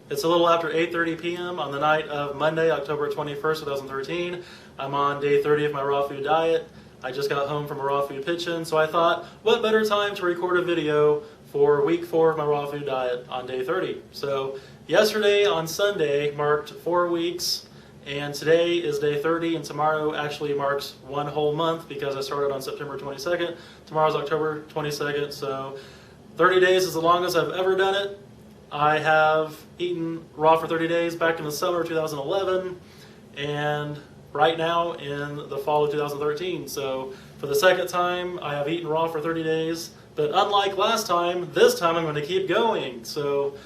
It's a little after 8:30 p.m. on the night of Monday, October 21st, 2013. I'm on day 30 of my raw food diet. I just got home from a raw food pitch-in, so I thought, what better time to record a video for week 4 of my raw food diet on day 30. So yesterday on Sunday marked 4 weeks. And today is day 30, and tomorrow actually marks 1 whole month because I started on September 22nd. Tomorrow's October 22nd, so 30 days is the longest I've ever done it. I have eaten raw for 30 days back in the summer of 2011, and right now in the fall of 2013. So for the second time, I have eaten raw for 30 days, but unlike last time, this time I'm going to keep going. So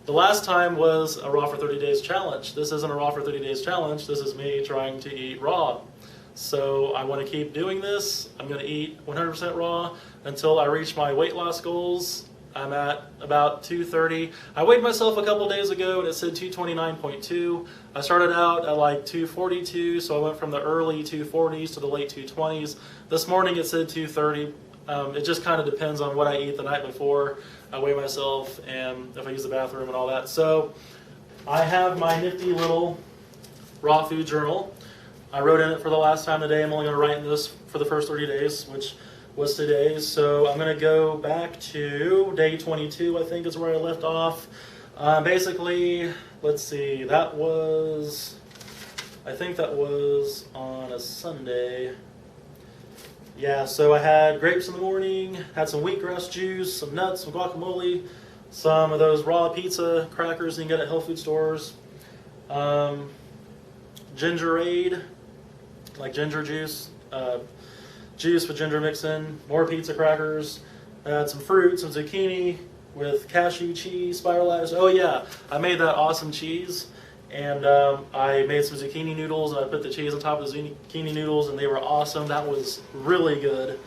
the last time was a raw for 30 days challenge. This isn't a raw for 30 days challenge. This is me trying to eat raw. So I want to keep doing this. I'm going to eat 100% raw until I reach my weight loss goals. I'm at about 230. I weighed myself a couple days ago and it said 229.2. I started out at like 242, so I went from the early 240s to the late 220s. This morning it said 230. It just kind of depends on what I eat the night before. I weigh myself and if I use the bathroom and all that. So I have my nifty little raw food journal. I wrote in it for the last time today. I'm only going to write in this for the first 30 days, which was today. So I'm going to go back to day 22, I think is where I left off. Basically, let's see, I think that was on a Sunday. Yeah, so I had grapes in the morning, had some wheatgrass juice, some nuts, some guacamole, some of those raw pizza crackers you can get at health food stores, gingerade, like ginger juice, juice with ginger mix in, more pizza crackers, I had some fruit, some zucchini with cashew cheese, spiralized. Oh yeah, I made that awesome cheese. And I made some zucchini noodles, and I put the cheese on top of the zucchini noodles, and they were awesome. That was really good.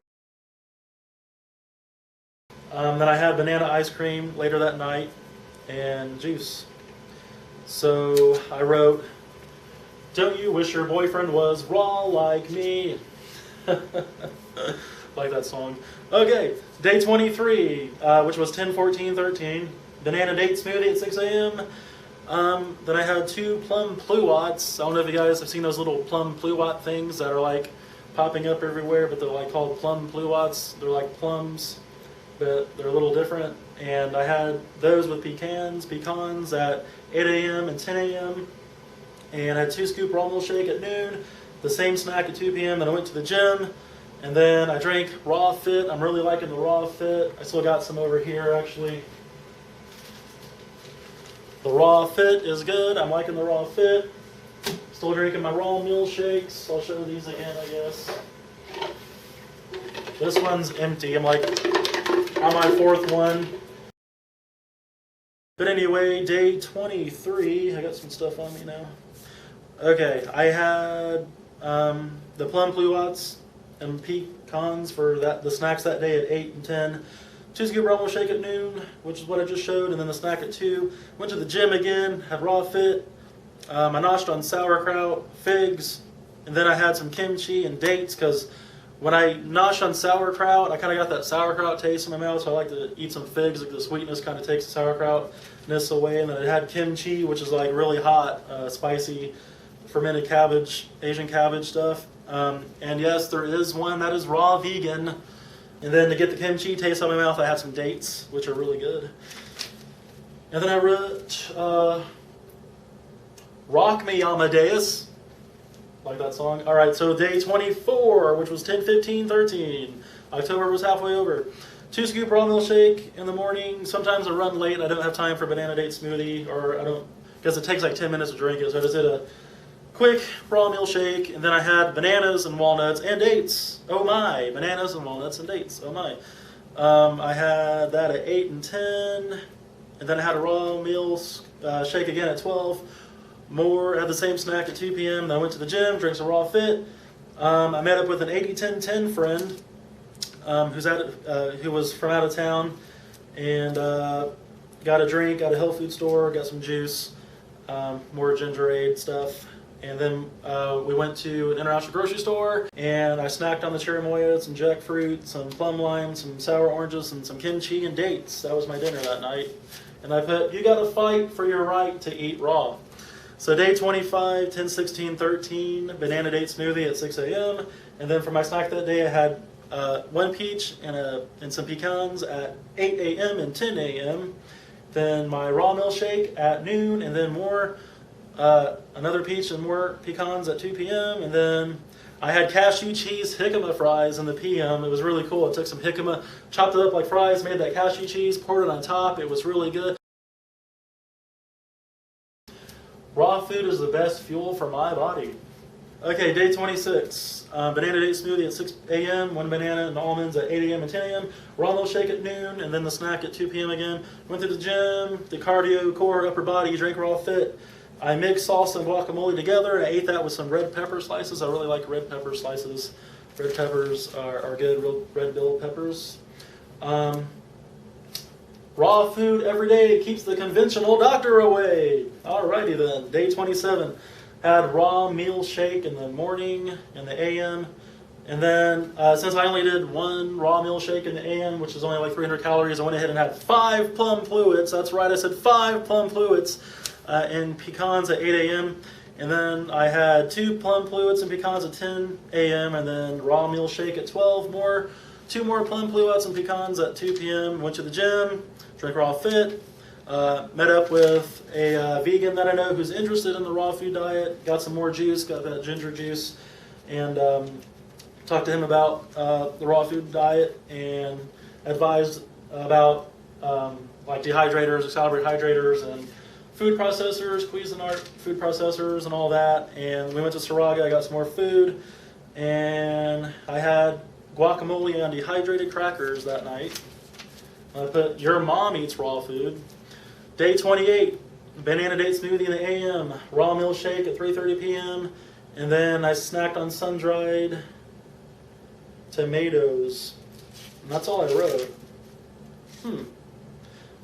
Then I had banana ice cream later that night, and juice. So I wrote, "Don't you wish your boyfriend was raw like me?" Like that song. Okay, day 23, which was 10-14-13. Banana date smoothie at 6 a.m. Then I had 2 plum pluots. I don't know if you guys have seen those little plum pluot things that are like popping up everywhere, but they're like called plum pluots. They're like plums, but they're a little different. And I had those with pecans at 8 a.m. and 10 a.m. And I had 2 scoop raw milkshake at noon, the same snack at 2 p.m. Then I went to the gym, and then I drank Raw Fit. I'm really liking the Raw Fit. I still got some over here actually. The Raw Fit is good. I'm liking the Raw Fit. Still drinking my raw milkshakes. I'll show these again, I guess. This one's empty. I'm like on my 4th one. But anyway, day 23. I got some stuff on me now. Okay, I had the plum pluots and pecans for the snacks that day at 8 and 10. 2 scoop raw milkshake at noon, which is what I just showed, and then the snack at 2. Went to the gym again, had Raw Fit. I noshed on sauerkraut, figs, and then I had some kimchi and dates, because when I nosh on sauerkraut, I kind of got that sauerkraut taste in my mouth, so I like to eat some figs. Like the sweetness kind of takes the sauerkrautness away. And then I had kimchi, which is like really hot, spicy, fermented cabbage, Asian cabbage stuff. And yes, there is one that is raw vegan. And then to get the kimchi taste out of my mouth, I had some dates, which are really good. And then I wrote Rock Me Amadeus. Like that song. All right, so day 24, which was 10-15-13. October was halfway over. 2 scoop raw milkshake in the morning. Sometimes I run late. I don't have time for banana date smoothie, or I don't, because it takes like 10 minutes to drink it. So I just did a quick raw milkshake, and then I had bananas and walnuts and dates. Oh my, bananas and walnuts and dates. Oh my. I had that at 8 and 10, and then I had a raw meal shake again at 12. More, had the same snack at 2 p.m. Then I went to the gym, drank some Raw Fit. I met up with an 80-10-10 friend who was from out of town, and got a drink at a health food store, got some juice, more gingerade stuff. And then we went to an international grocery store, and I snacked on the cherimoya, some jackfruit, some plum lime, some sour oranges, and some kimchi and dates. That was my dinner that night. And I put, "You gotta fight for your right to eat raw." So day 25, 10-16-13, banana date smoothie at 6 a.m. And then for my snack that day, I had 1 peach and some pecans at 8 a.m. and 10 a.m. Then my raw milkshake at noon, and then more, another peach and more pecans at 2 p.m. And then I had cashew cheese jicama fries in the p.m. It was really cool. I took some jicama, chopped it up like fries, made that cashew cheese, poured it on top. It was really good. Raw food is the best fuel for my body. Okay, day 26. Banana date smoothie at 6 a.m., 1 banana and almonds at 8 a.m. and 10 a.m. Raw milkshake at noon, and then the snack at 2 p.m. again. Went to the gym, did cardio, core, upper body, drank Raw Fit. I mixed salsa and guacamole together, and I ate that with some red pepper slices. I really like red pepper slices. Red peppers are good, real red bell peppers. Raw food every day keeps the conventional doctor away. Alrighty then, day 27. Had raw meal shake in the morning, in the AM. And then, since I only did 1 raw meal shake in the AM, which is only like 300 calories, I went ahead and had 5 plum fluids. That's right, I said 5 plum fluids and pecans at 8 a.m. And then I had 2 plum fluids and pecans at 10 a.m. and then raw meal shake at 12 more. 2 more plum pluots and pecans at 2 p.m. Went to the gym, drank Raw Fit, met up with a vegan that I know who's interested in the raw food diet, got some more juice, got that ginger juice, and talked to him about the raw food diet and advised about like dehydrators, accelerated hydrators, and food processors, Cuisinart food processors, and all that. And we went to Saraga, I got some more food, and I had guacamole on dehydrated crackers that night. I put your mom eats raw food. Day 28, banana date smoothie in the AM, raw milkshake at 3:30 p.m., and then I snacked on sun-dried tomatoes. And that's all I wrote.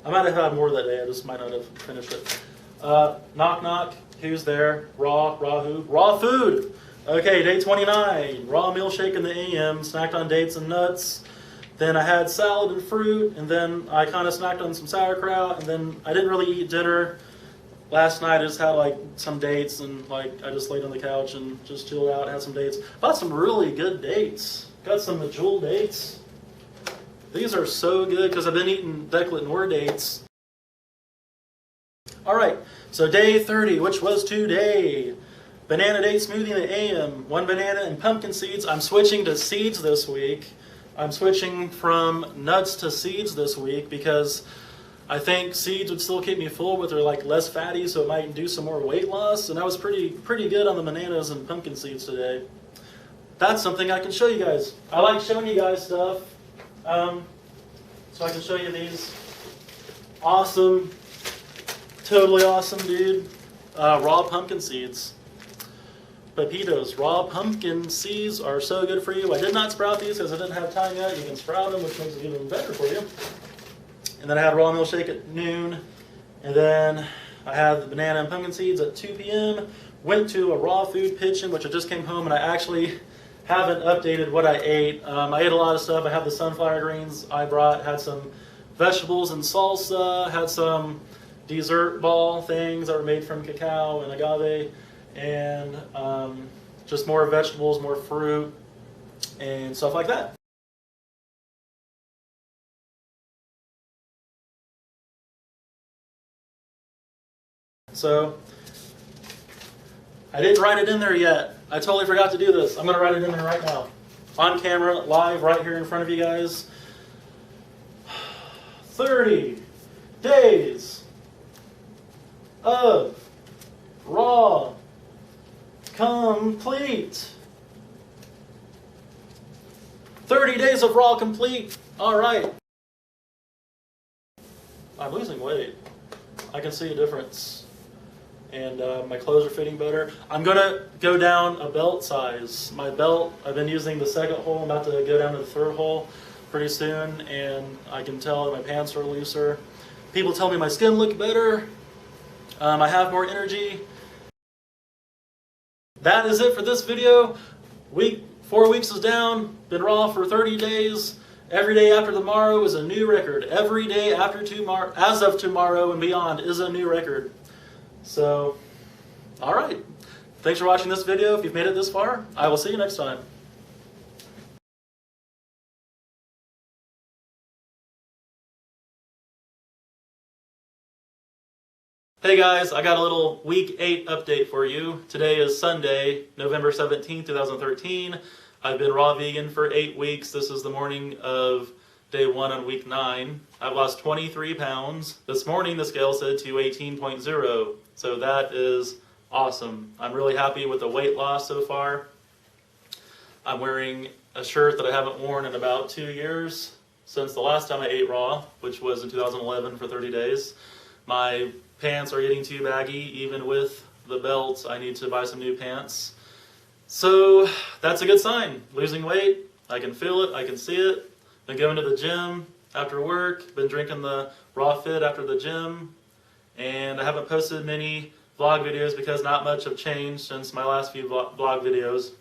I might have had more that day, I just might not have finished it. Knock knock, who's there? Raw who? Raw food! Okay, day 29, raw milkshake in the AM, snacked on dates and nuts. Then I had salad and fruit, and then I kind of snacked on some sauerkraut, and then I didn't really eat dinner. Last night I just had like some dates, and like I just laid on the couch and just chilled out, had some dates. Bought some really good dates. Got some Medjool dates. These are so good because I've been eating Declan Noir dates. Alright, so day 30, which was today. Banana date smoothie in the AM, 1 banana and pumpkin seeds. I'm switching to seeds this week. I'm switching from nuts to seeds this week because I think seeds would still keep me full, but they're like less fatty, so it might do some more weight loss. And I was pretty good on the bananas and pumpkin seeds today. That's something I can show you guys. I like showing you guys stuff. So I can show you these awesome, totally awesome, dude, raw pumpkin seeds. Pepitos, raw pumpkin seeds are so good for you. I did not sprout these because I didn't have time yet. You can sprout them, which makes it even better for you. And then I had raw milkshake at noon. And then I had the banana and pumpkin seeds at 2 p.m. Went to a raw food pitch-in, which I just came home, and I actually haven't updated what I ate. I ate a lot of stuff. I had the sunflower greens I brought, had some vegetables and salsa, had some dessert ball things that were made from cacao and agave, and just more vegetables, more fruit, and stuff like that. So, I didn't write it in there yet. I totally forgot to do this. I'm going to write it in there right now. On camera, live, right here in front of you guys. 30 days of raw complete. 30 days of raw complete. All right. I'm losing weight. I can see a difference. And my clothes are fitting better. I'm gonna go down a belt size. My belt, I've been using the 2nd hole. I'm about to go down to the 3rd hole pretty soon, and I can tell that my pants are looser. People tell me my skin look better. I have more energy. That is it for this video. 4 weeks is down. Been raw for 30 days. Every day after tomorrow is a new record. Every day after tomorrow, as of tomorrow and beyond, is a new record. So, alright. Thanks for watching this video. If you've made it this far, I will see you next time. Hey guys, I got a little week 8 update for you. Today is Sunday, November 17th, 2013. I've been raw vegan for 8 weeks. This is the morning of day 1 on week 9. I've lost 23 pounds. This morning the scale said 218.0, so that is awesome. I'm really happy with the weight loss so far. I'm wearing a shirt that I haven't worn in about 2 years, since the last time I ate raw, which was in 2011 for 30 days. My pants are getting too baggy, even with the belt. I need to buy some new pants. So that's a good sign. Losing weight, I can feel it, I can see it. Been going to the gym after work, been drinking the Raw Fit after the gym, and I haven't posted many vlog videos because not much have changed since my last few vlog videos.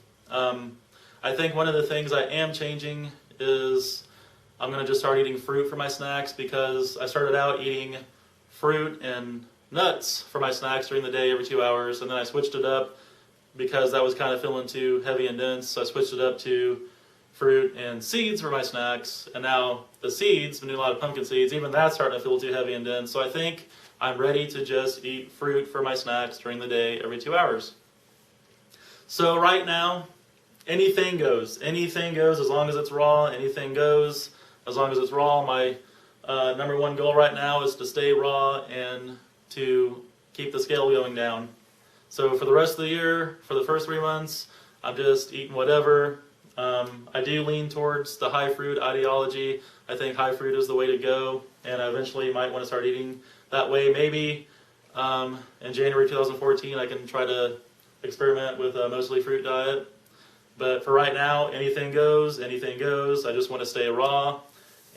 I think one of the things I am changing is I'm going to just start eating fruit for my snacks, because I started out eating fruit and nuts for my snacks during the day every 2 hours, and then I switched it up because that was kind of feeling too heavy and dense, so I switched it up to fruit and seeds for my snacks, and now the seeds, been doing a lot of pumpkin seeds, even that's starting to feel too heavy and dense, so I think I'm ready to just eat fruit for my snacks during the day every 2 hours. So right now, anything goes. Anything goes as long as it's raw. Anything goes as long as it's raw. My number one goal right now is to stay raw and to keep the scale going down. So for the rest of the year, for the first 3 months, I'm just eating whatever. I do lean towards the high fruit ideology. I think high fruit is the way to go, and I eventually might want to start eating that way. Maybe in January 2014 I can try to experiment with a mostly fruit diet. But for right now, anything goes, anything goes. I just want to stay raw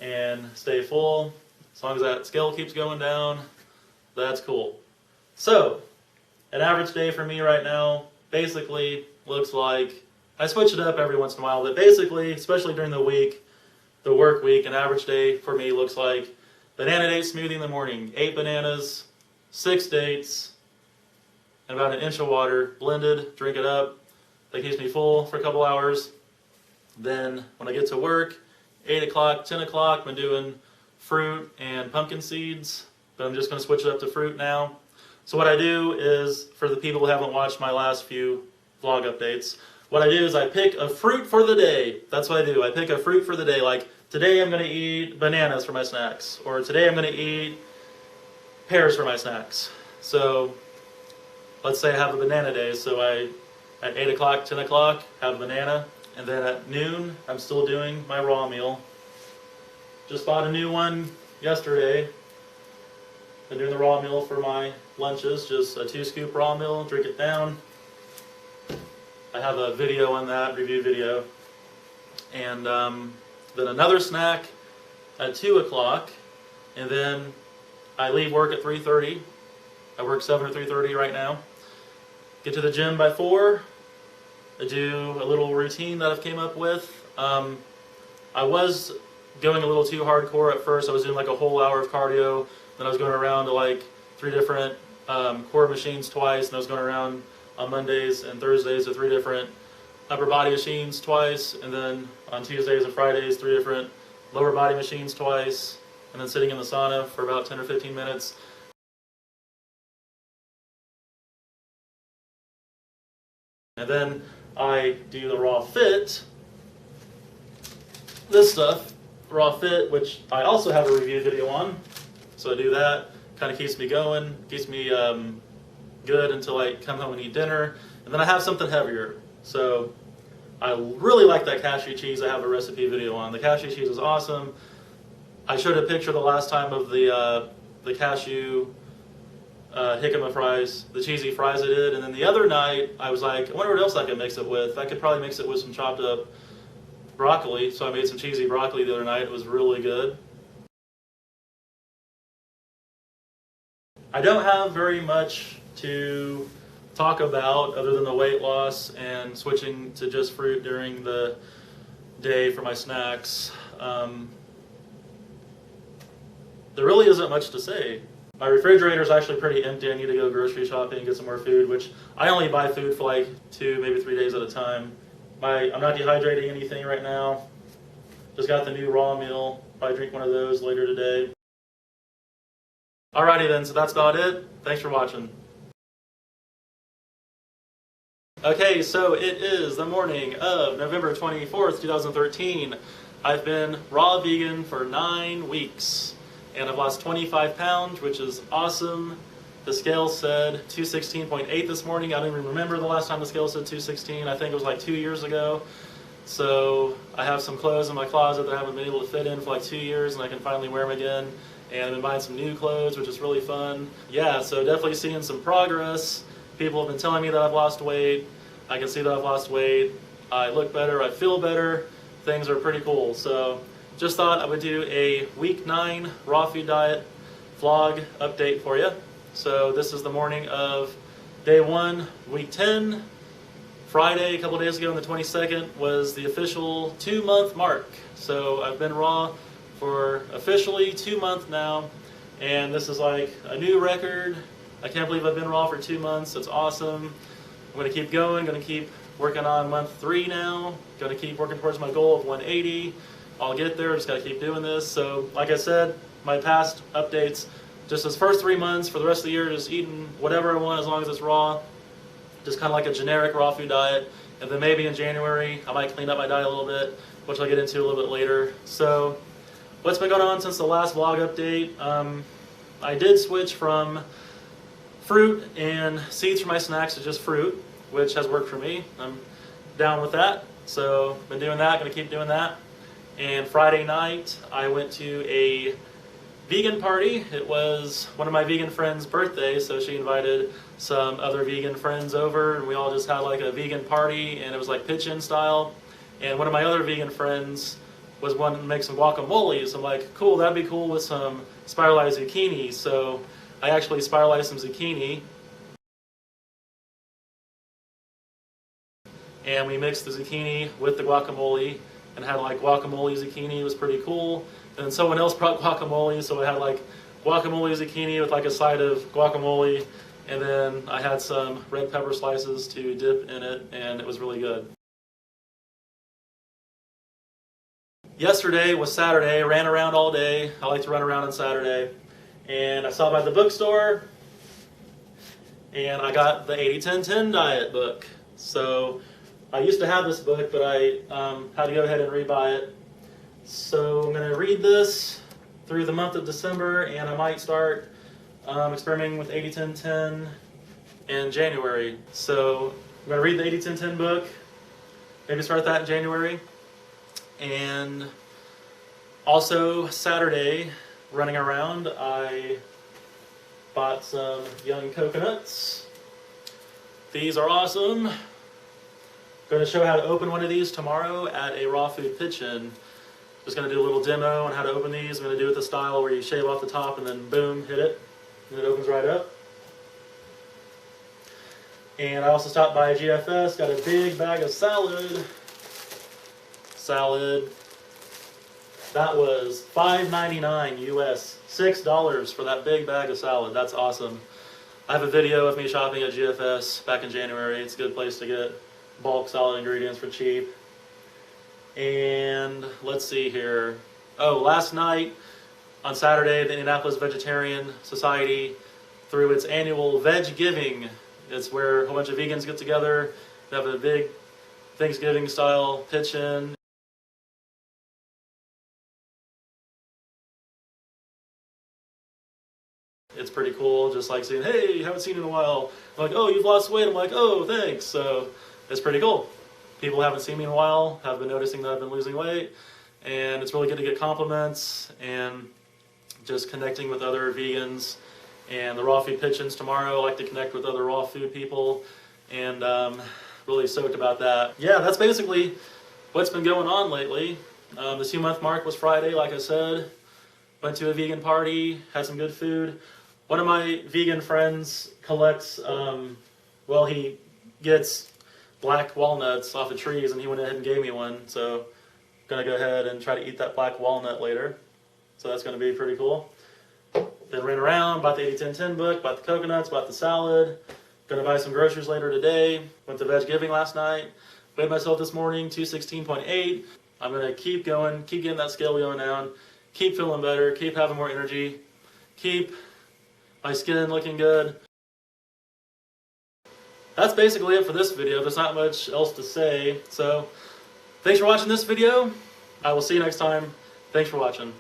and stay full. As long as that scale keeps going down, that's cool. So, an average day for me right now basically looks like, I switch it up every once in a while, but basically, especially during the week, the work week, an average day for me looks like banana date smoothie in the morning, 8 bananas, 6 dates, and about an inch of water, blended, drink it up. That keeps me full for a couple hours. Then when I get to work, 8 o'clock, 10 o'clock, I've been doing fruit and pumpkin seeds, but I'm just going to switch it up to fruit now. So what I do is, for the people who haven't watched my last few vlog updates, what I do is I pick a fruit for the day. That's what I do. I pick a fruit for the day. Like, today I'm going to eat bananas for my snacks, or today I'm going to eat pears for my snacks. So let's say I have a banana day, so at 8 o'clock, 10 o'clock, have a banana, and then at noon, I'm still doing my raw meal. Just bought a new one yesterday. Been doing the raw meal for my lunches, just a 2-scoop raw meal, drink it down. I have a video on that, review video. And then another snack at 2 o'clock, and then I leave work at 3:30. I work 7 to 3:30 right now. Get to the gym by 4. I do a little routine that I've came up with. I was going a little too hardcore at first. I was doing like a whole hour of cardio. Then I was going around to like 3 different core machines twice. And I was going around on Mondays and Thursdays to 3 different upper body machines twice. And then on Tuesdays and Fridays, 3 different lower body machines twice. And then sitting in the sauna for about 10 or 15 minutes. And then I do the raw fit, this stuff, raw fit, which I also have a review video on. So I do that, kind of keeps me going, keeps me good until I come home and eat dinner. And then I have something heavier. So I really like that cashew cheese. I have a recipe video on. The cashew cheese is awesome. I showed a picture the last time of the cashew jicama fries, the cheesy fries I did, and then the other night I was like, I wonder what else I could mix it with. I could probably mix it with some chopped up broccoli, so I made some cheesy broccoli the other night. It was really good. I don't have very much to talk about other than the weight loss and switching to just fruit during the day for my snacks. There really isn't much to say. My refrigerator is actually pretty empty. I need to go grocery shopping and get some more food, which I only buy food for like 2, maybe 3 days at a time. I'm not dehydrating anything right now. Just got the new raw meal. Probably drink one of those later today. Alrighty then, so that's about it. Thanks for watching. Okay, so it is the morning of November 24th, 2013. I've been raw vegan for 9 weeks. And I've lost 25 pounds, which is awesome. The scale said 216.8 this morning. I don't even remember the last time the scale said 216. I think it was like 2 years ago. So I have some clothes in my closet that I haven't been able to fit in for like 2 years, and I can finally wear them again. And I've been buying some new clothes, which is really fun. Yeah, so definitely seeing some progress. People have been telling me that I've lost weight. I can see that I've lost weight. I look better, I feel better. Things are pretty cool. So just thought I would do a week 9 raw food diet vlog update for you. So this is the morning of day 1, week 10. Friday, a couple days ago on the 22nd, was the official 2-month mark. So I've been raw for officially 2 months now, and this is like a new record. I can't believe I've been raw for 2 months. It's awesome. I'm going to keep going, going to keep Working on month 3 now. Gonna keep working towards my goal of 180. I'll get there, just gotta keep doing this. So like I said, my past updates, just this first 3 months, for the rest of the year, just eating whatever I want as long as it's raw. Just kind of like a generic raw food diet. And then maybe in January, I might clean up my diet a little bit, which I'll get into a little bit later. So what's been going on since the last vlog update? I did switch from fruit and seeds for my snacks to just fruit, which has worked for me. I'm down with that. So been doing that, gonna keep doing that. And Friday night, I went to a vegan party. It was one of my vegan friends' birthday, so she invited some other vegan friends over, and we all just had like a vegan party, and it was like pitch-in style. And one of my other vegan friends was wanting to make some guacamole, so I'm like, cool, that'd be cool with some spiralized zucchini. So I actually spiralized some zucchini, and we mixed the zucchini with the guacamole and had like guacamole zucchini. It was pretty cool. And then someone else brought guacamole, so I had like guacamole zucchini with like a side of guacamole, and then I had some red pepper slices to dip in it, and it was really good. Yesterday was Saturday, ran around all day. I like to run around on Saturday. And I stopped by the bookstore, and I got the 80-10-10 diet book. So I used to have this book, but I had to go ahead and rebuy it. So I'm going to read this through the month of December, and I might start experimenting with 80-10-10 in January. So I'm going to read the 80-10-10 book, maybe start that in January. And also Saturday, running around, I bought some young coconuts. These are awesome. Going to show how to open one of these tomorrow at a raw food pitch-in. Just going to do a little demo on how to open these. I'm going to do it the style where you shave off the top and then boom, hit it, and it opens right up. And I also stopped by GFS, got a big bag of salad. That was $5.99 US, $6 for that big bag of salad. That's awesome. I have a video of me shopping at GFS back in January. It's a good place to get bulk salad ingredients for cheap. And let's see here. Oh, last night on Saturday, the Indianapolis Vegetarian Society threw its annual Veg Giving. It's where a whole bunch of vegans get together. They have a big Thanksgiving style pitch-in. It's pretty cool, just like saying, hey, haven't seen you in a while. I'm like, oh, you've lost weight. I'm like, oh, thanks. So it's pretty cool. People haven't seen me in a while, have been noticing that I've been losing weight, and it's really good to get compliments and just connecting with other vegans. And the raw food pitch-ins tomorrow, I like to connect with other raw food people, and really stoked about that. Yeah, that's basically what's been going on lately. The 2-month mark was Friday, like I said. Went to a vegan party, had some good food. One of my vegan friends collects, well, he gets black walnuts off of trees, and he went ahead and gave me one. So I'm gonna go ahead and try to eat that black walnut later. So that's gonna be pretty cool. Then ran around, bought the 80-10-10 book, bought the coconuts, bought the salad. Gonna buy some groceries later today. Went to Veg Giving last night. Weighed myself this morning, 216.8. I'm gonna keep going, keep getting that scale going down, keep feeling better, keep having more energy, keep my skin looking good. That's basically it for this video. There's not much else to say. So thanks for watching this video. I will see you next time. Thanks for watching.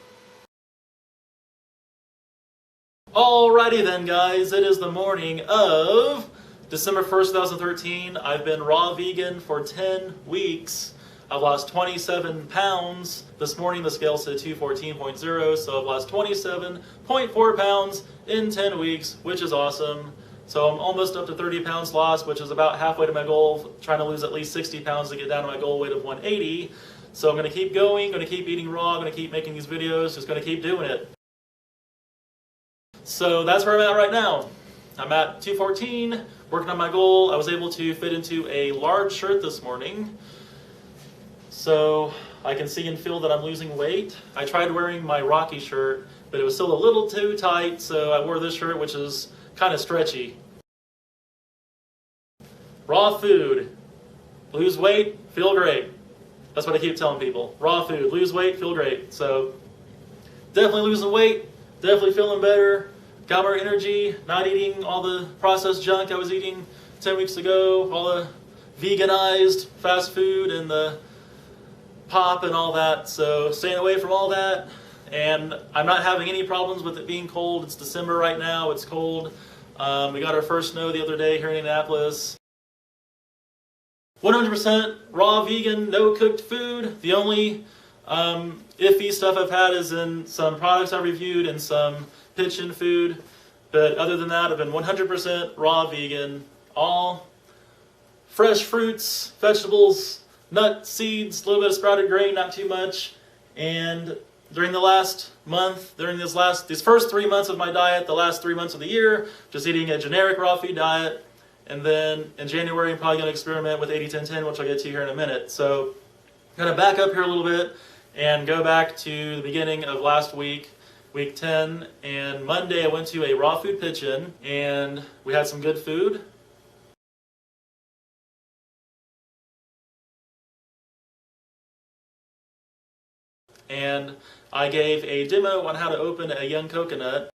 Alrighty then, guys. It is the morning of December 1st, 2013. I've been raw vegan for 10 weeks. I've lost 27 pounds. This morning the scale said 214.0, so I've lost 27.4 pounds in 10 weeks, which is awesome. So I'm almost up to 30 pounds lost, which is about halfway to my goal, trying to lose at least 60 pounds to get down to my goal weight of 180. So I'm going to keep going, going to keep eating raw, going to keep making these videos, just going to keep doing it. So that's where I'm at right now. I'm at 214, working on my goal. I was able to fit into a large shirt this morning, so I can see and feel that I'm losing weight. I tried wearing my Rocky shirt, but it was still a little too tight, so I wore this shirt, which is kind of stretchy. Raw food lose weight, feel great. That's what I keep telling people. Raw food, lose weight, feel great. So definitely losing weight, definitely feeling better. Got more energy, not eating all the processed junk I was eating 10 weeks ago, all the veganized fast food and the pop and all that. So staying away from all that. And I'm not having any problems with it being cold. It's December right now, it's cold. We got our first snow the other day here in Indianapolis. 100% raw vegan, no cooked food. The only iffy stuff I've had is in some products I reviewed and some pitch-in food. But other than that, I've been 100% raw vegan. All fresh fruits, vegetables, nuts, seeds, a little bit of sprouted grain, not too much. And during the last month, during these first 3 months of my diet, the last 3 months of the year, just eating a generic raw food diet. And then in January, I'm probably going to experiment with 80-10-10, which I'll get to here in a minute. So I'm going to back up here a little bit and go back to the beginning of last week, week 10. And Monday, I went to a raw food pitch-in, and we had some good food. And I gave a demo on how to open a young coconut.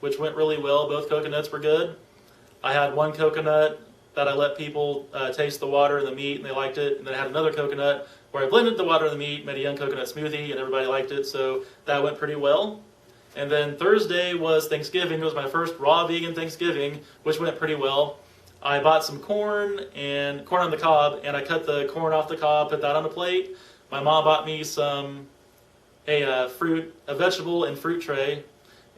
Which went really well. Both coconuts were good. I had one coconut that I let people taste the water and the meat, and they liked it. And then I had another coconut where I blended the water and the meat, made a young coconut smoothie, and everybody liked it. So that went pretty well. And then Thursday was Thanksgiving. It was my first raw vegan Thanksgiving, which went pretty well. I bought some corn and corn on the cob, and I cut the corn off the cob, put that on a plate. My mom bought me a vegetable and fruit tray,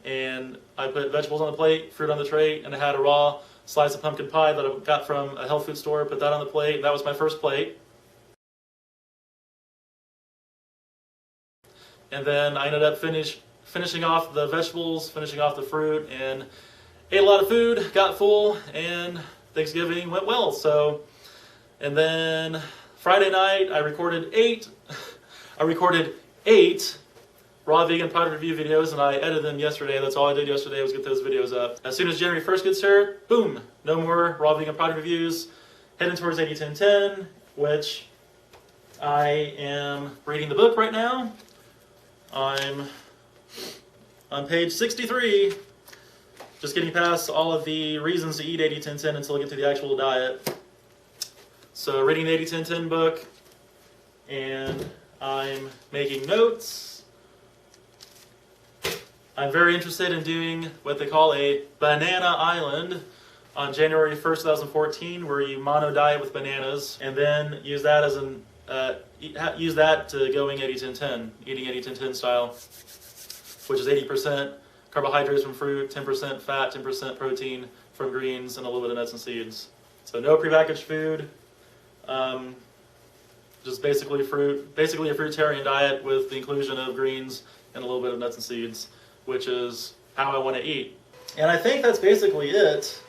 and I put vegetables on the plate, fruit on the tray, and I had a raw slice of pumpkin pie that I got from a health food store, put that on the plate. That was my first plate. And then I ended up finishing off the vegetables, finishing off the fruit, and ate a lot of food, got full, and Thanksgiving went well. So, and then Friday night I recorded eight raw vegan product review videos, and I edited them yesterday. That's all I did yesterday was get those videos up. As soon as January 1st gets here, boom, no more raw vegan product reviews. Heading towards 80-10-10, which I am reading the book right now. I'm on page 63, just getting past all of the reasons to eat 80-10-10 until I get to the actual diet. So reading the 80-10-10 book, and I'm making notes. I'm very interested in doing what they call a banana island on January 1st, 2014, where you mono diet with bananas, and then use that as use that to going 80-10-10, eating 80-10-10 style, which is 80% carbohydrates from fruit, 10% fat, 10% protein from greens, and a little bit of nuts and seeds. So no prepackaged food, just basically a fruitarian diet with the inclusion of greens and a little bit of nuts and seeds, which is how I want to eat. And I think that's basically it.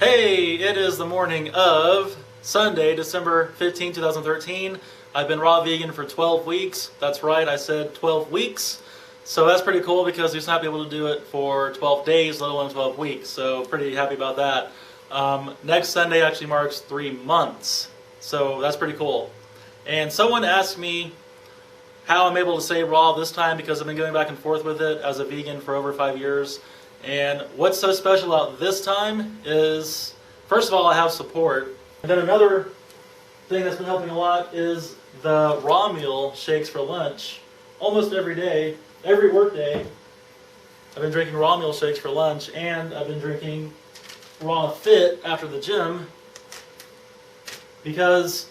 Hey, it is the morning of Sunday, December 15, 2013. I've been raw vegan for 12 weeks. That's right, I said 12 weeks. So that's pretty cool because we've not been able to do it for 12 days, let alone 12 weeks. So pretty happy about that. Next Sunday actually marks 3 months. So that's pretty cool. And someone asked me how I'm able to say raw this time because I've been going back and forth with it as a vegan for over 5 years. And what's so special about this time is, first of all, I have support. And then another thing that's been helping a lot is the raw meal shakes for lunch. Almost every day, every work day, I've been drinking raw meal shakes for lunch, and I've been drinking Raw Fit after the gym, because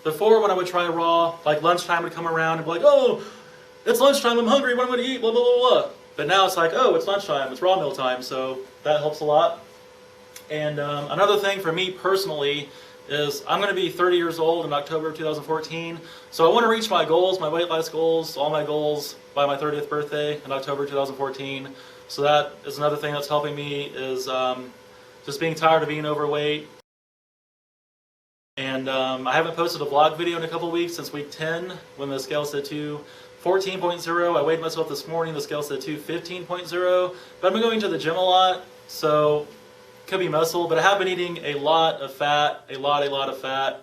before, when I would try raw, like lunchtime would come around and be like, oh, it's lunchtime, I'm hungry, what am I going to eat, blah, blah, blah, blah. But now it's like, oh, it's lunchtime, it's raw meal time, so that helps a lot. And another thing for me personally is I'm going to be 30 years old in October of 2014, so I want to reach my goals, my weight loss goals, all my goals by my 30th birthday in October 2014. So that is another thing that's helping me, is just being tired of being overweight. And I haven't posted a vlog video in a couple weeks since week 10 when the scale said 14.0. I weighed myself this morning. The scale said 215.0. But I've been going to the gym a lot, so could be muscle. But I have been eating a lot of fat, a lot of fat,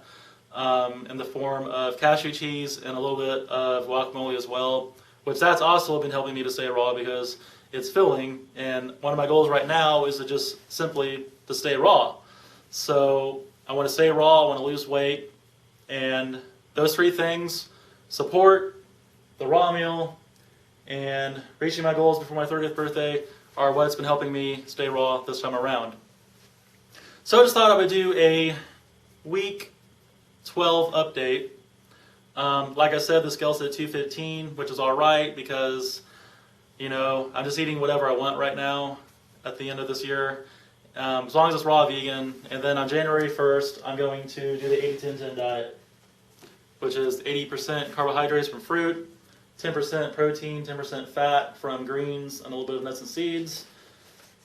in the form of cashew cheese and a little bit of guacamole as well. Which that's also been helping me to stay raw because it's filling. And one of my goals right now is to just simply to stay raw. So I want to stay raw. I want to lose weight, and those three things: support, the raw meal, and reaching my goals before my 30th birthday are what's been helping me stay raw this time around. So I just thought I would do a week 12 update. Like I said, the scale said 215, which is alright because, you know, I'm just eating whatever I want right now at the end of this year. As long as it's raw vegan. And then on January 1st, I'm going to do the 80-10-10 diet, which is 80% carbohydrates from fruit, 10% protein, 10% fat from greens, and a little bit of nuts and seeds.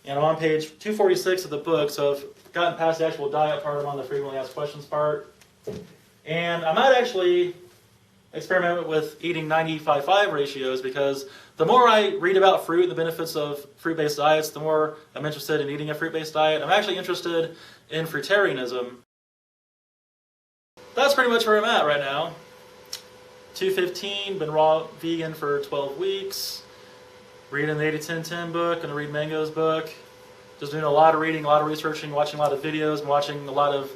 And I'm on page 246 of the book, so I've gotten past the actual diet part. I'm on the frequently asked questions part. And I might actually experiment with eating 95-5 ratios, because the more I read about fruit and the benefits of fruit-based diets, the more I'm interested in eating a fruit-based diet. I'm actually interested in fruitarianism. That's pretty much where I'm at right now. 215, been raw vegan for 12 weeks. Reading the 80-10-10 book, gonna read Mango's book. Just doing a lot of reading, a lot of researching, watching a lot of videos. I'm watching a lot of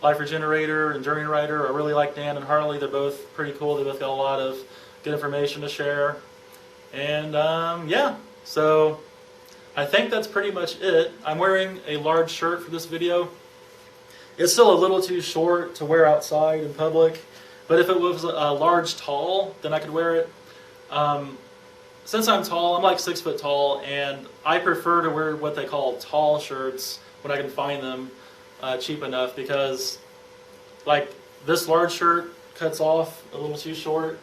Life Regenerator and Journey Writer. I really like Dan and Harley. They're both pretty cool. They both got a lot of good information to share. And yeah, so I think that's pretty much it. I'm wearing a large shirt for this video. It's still a little too short to wear outside in public, but if it was a large tall, then I could wear it. Since I'm tall, I'm like 6 foot tall, and I prefer to wear what they call tall shirts when I can find them cheap enough, because like this large shirt cuts off a little too short,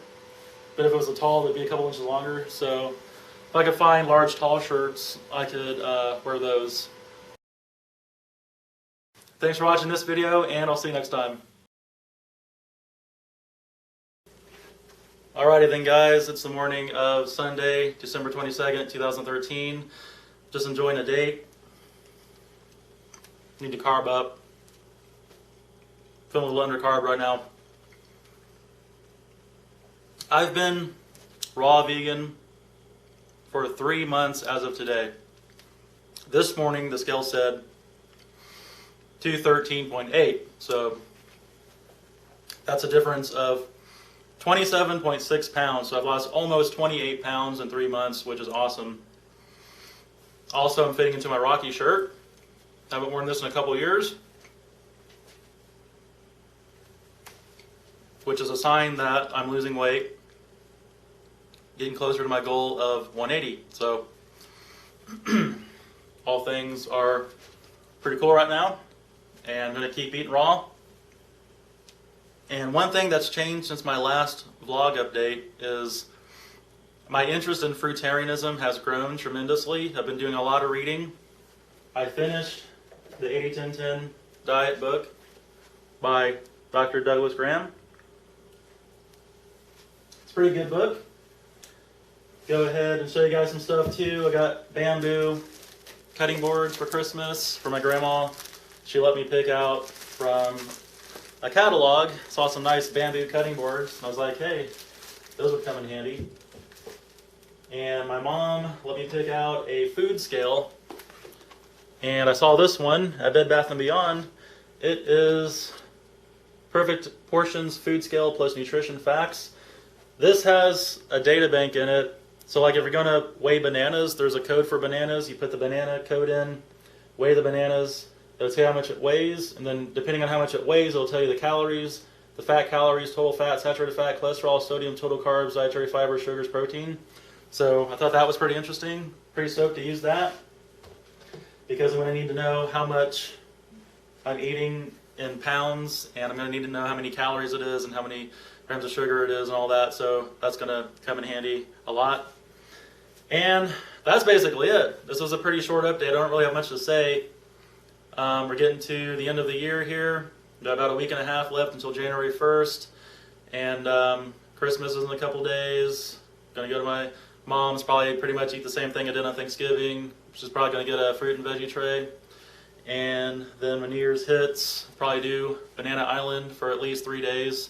but if it was a tall, it'd be a couple inches longer. So if I could find large tall shirts, I could wear those. Thanks for watching this video, and I'll see you next time. Alrighty then guys, it's the morning of Sunday, December 22nd, 2013. Just enjoying the date. Need to carb up. Feeling a little undercarb right now. I've been raw vegan for 3 months as of today. This morning the scale said 213.8, so that's a difference of 27.6 pounds. So I've lost almost 28 pounds in 3 months, which is awesome. Also, I'm fitting into my Rocky shirt. I haven't worn this in a couple years, which is a sign that I'm losing weight, getting closer to my goal of 180. So all things are pretty cool right now, and I'm going to keep eating raw. And one thing that's changed since my last vlog update is my interest in fruitarianism has grown tremendously. I've been doing a lot of reading. I finished the 80-10-10 diet book by Dr. Douglas Graham. It's a pretty good book. Go ahead and show you guys some stuff too. I got bamboo cutting boards for Christmas for my grandma. She let me pick out from a catalog. Saw some nice bamboo cutting boards, and I was like, hey, those would come in handy. And my mom let me pick out a food scale, and I saw this one at Bed Bath & Beyond. It is Perfect Portions Food Scale plus Nutrition Facts. This has a data bank in it. So like if you're going to weigh bananas, there's a code for bananas. You put the banana code in, weigh the bananas. It'll tell you how much it weighs, and then depending on how much it weighs, it'll tell you the calories, the fat calories, total fat, saturated fat, cholesterol, sodium, total carbs, dietary fiber, sugars, protein. So I thought that was pretty interesting. Pretty stoked to use that, because I'm going to need to know how much I'm eating in pounds, and I'm going to need to know how many calories it is and how many grams of sugar it is and all that. So that's going to come in handy a lot. And that's basically it. This was a pretty short update. I don't really have much to say. We're getting to the end of the year here. We've got about a week and a half left until January 1st. And Christmas is in a couple days. Gonna go to my mom's, probably pretty much eat the same thing I did on Thanksgiving, which is probably gonna get a fruit and veggie tray. And then when New Year's hits, probably do Banana Island for at least 3 days.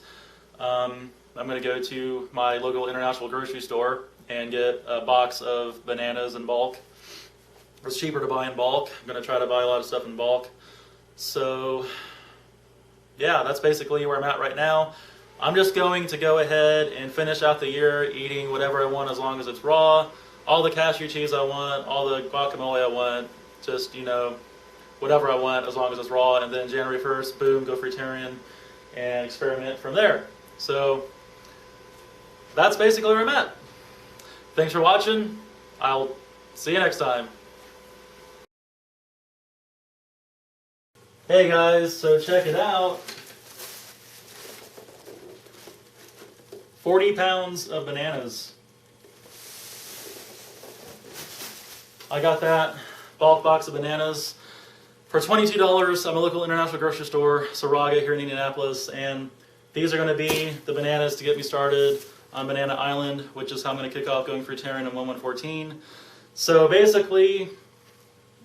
I'm gonna go to my local international grocery store and get a box of bananas in bulk. It's cheaper to buy in bulk. I'm gonna try to buy a lot of stuff in bulk. So yeah, that's basically where I'm at right now. I'm just going to go ahead and finish out the year eating whatever I want as long as it's raw. All the cashew cheese I want, all the guacamole I want, just, you know, whatever I want as long as it's raw. And then January 1st, boom, go fruitarian and experiment from there. So that's basically where I'm at. Thanks for watching. I'll see you next time. Hey guys, so check it out. 40 pounds of bananas. I got that bulk box of bananas for $22. I'm a local international grocery store, Saraga, here in Indianapolis, and these are going to be the bananas to get me started on Banana Island, which is how I'm going to kick off going fruitarian on 1114. So basically,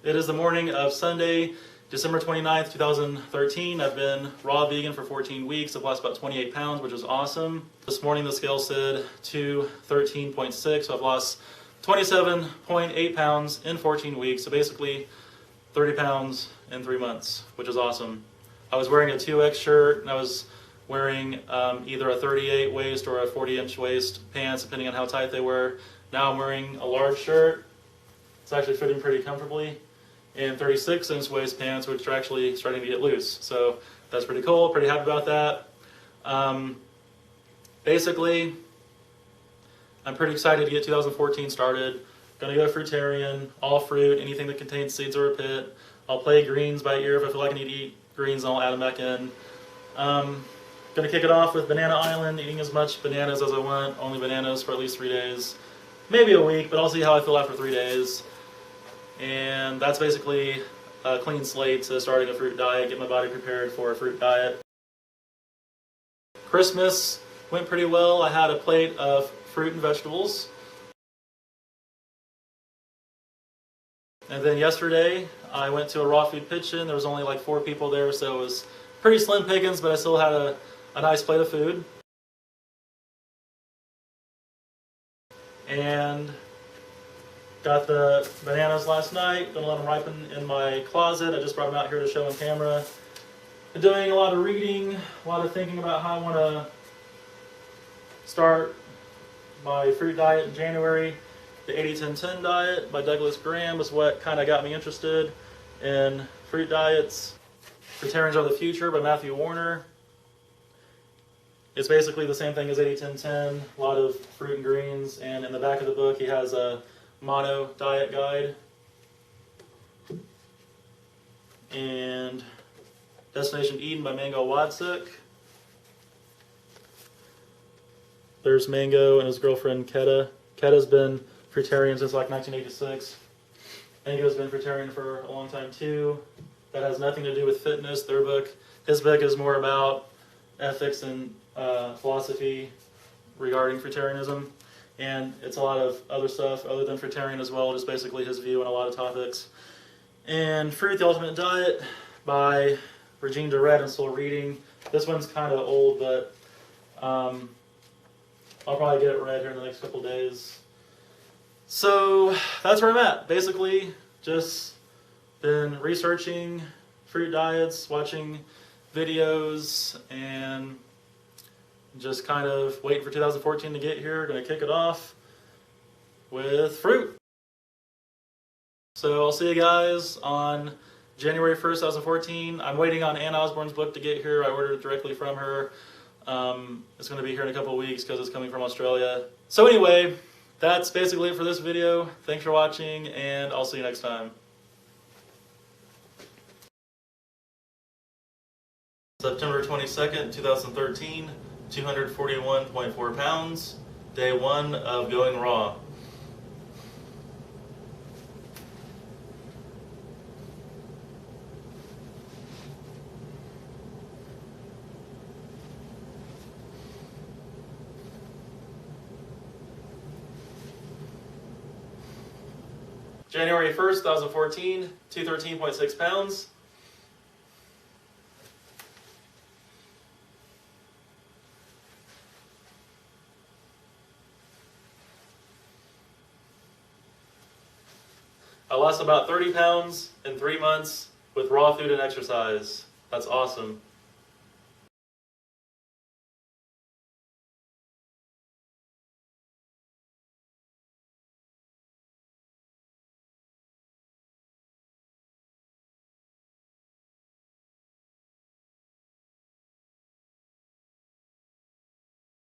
it is the morning of Sunday, December 29th, 2013. I've been raw vegan for 14 weeks. I've lost about 28 pounds, which is awesome. This morning the scale said 213.6, so I've lost 27.8 pounds in 14 weeks. So basically 30 pounds in 3 months, which is awesome. I was wearing a 2X shirt and I was wearing either a 38 waist or a 40-inch waist pants, depending on how tight they were. Now I'm wearing a large shirt. It's actually fitting pretty comfortably. And 36-inch waist pants, which are actually starting to get loose. So that's pretty cool, pretty happy about that. Basically, I'm pretty excited to get 2014 started. Gonna go fruitarian, all fruit, anything that contains seeds or a pit. I'll play greens by ear. If I feel like I need to eat greens, I'll add them back in. Gonna kick it off with Banana Island, eating as much bananas as I want, only bananas for at least 3 days. Maybe a week, but I'll see how I feel after 3 days. And that's basically a clean slate to starting a fruit diet, get my body prepared for a fruit diet. Christmas went pretty well. I had a plate of fruit and vegetables. And then yesterday, I went to a raw food pitch-in. There was only like 4 people there, so it was pretty slim pickings, but I still had a nice plate of food. And got the bananas last night, gonna let them ripen in my closet. I just brought them out here to show on camera. Been doing a lot of reading, a lot of thinking about how I want to start my fruit diet in January. The 80-10-10 diet by Douglas Graham is what kind of got me interested in fruit diets. Fruitarians Are the Future by Matthew Warner. It's basically the same thing as 80-10-10, a lot of fruit and greens, and in the back of the book he has a mono diet guide. And Destination Eden by Mango Wadsick. There's Mango and his girlfriend Keta. Keta's been fruitarian since like 1986. Mango's been fruitarian for a long time too. That has nothing to do with fitness. His book is more about ethics and philosophy regarding fruitarianism. And it's a lot of other stuff other than fruitarian as well, just basically his view on a lot of topics. And Fruit, the Ultimate Diet by Regine Durrett, I'm still reading. This one's kind of old, but I'll probably get it read here in the next couple days. So that's where I'm at. Basically, just been researching fruit diets, watching videos, and just kind of waiting for 2014 to get here. Going to kick it off with fruit. So I'll see you guys on January 1st, 2014. I'm waiting on Ann Osborne's book to get here. I ordered it directly from her. It's going to be here in a couple of weeks because it's coming from Australia. So anyway, that's basically it for this video. Thanks for watching, and I'll see you next time. September 22nd, 2013, 241.4 pounds, day 1 of going raw. January 1st, 2014, 213.6 pounds. I lost about 30 pounds in 3 months with raw food and exercise. That's awesome.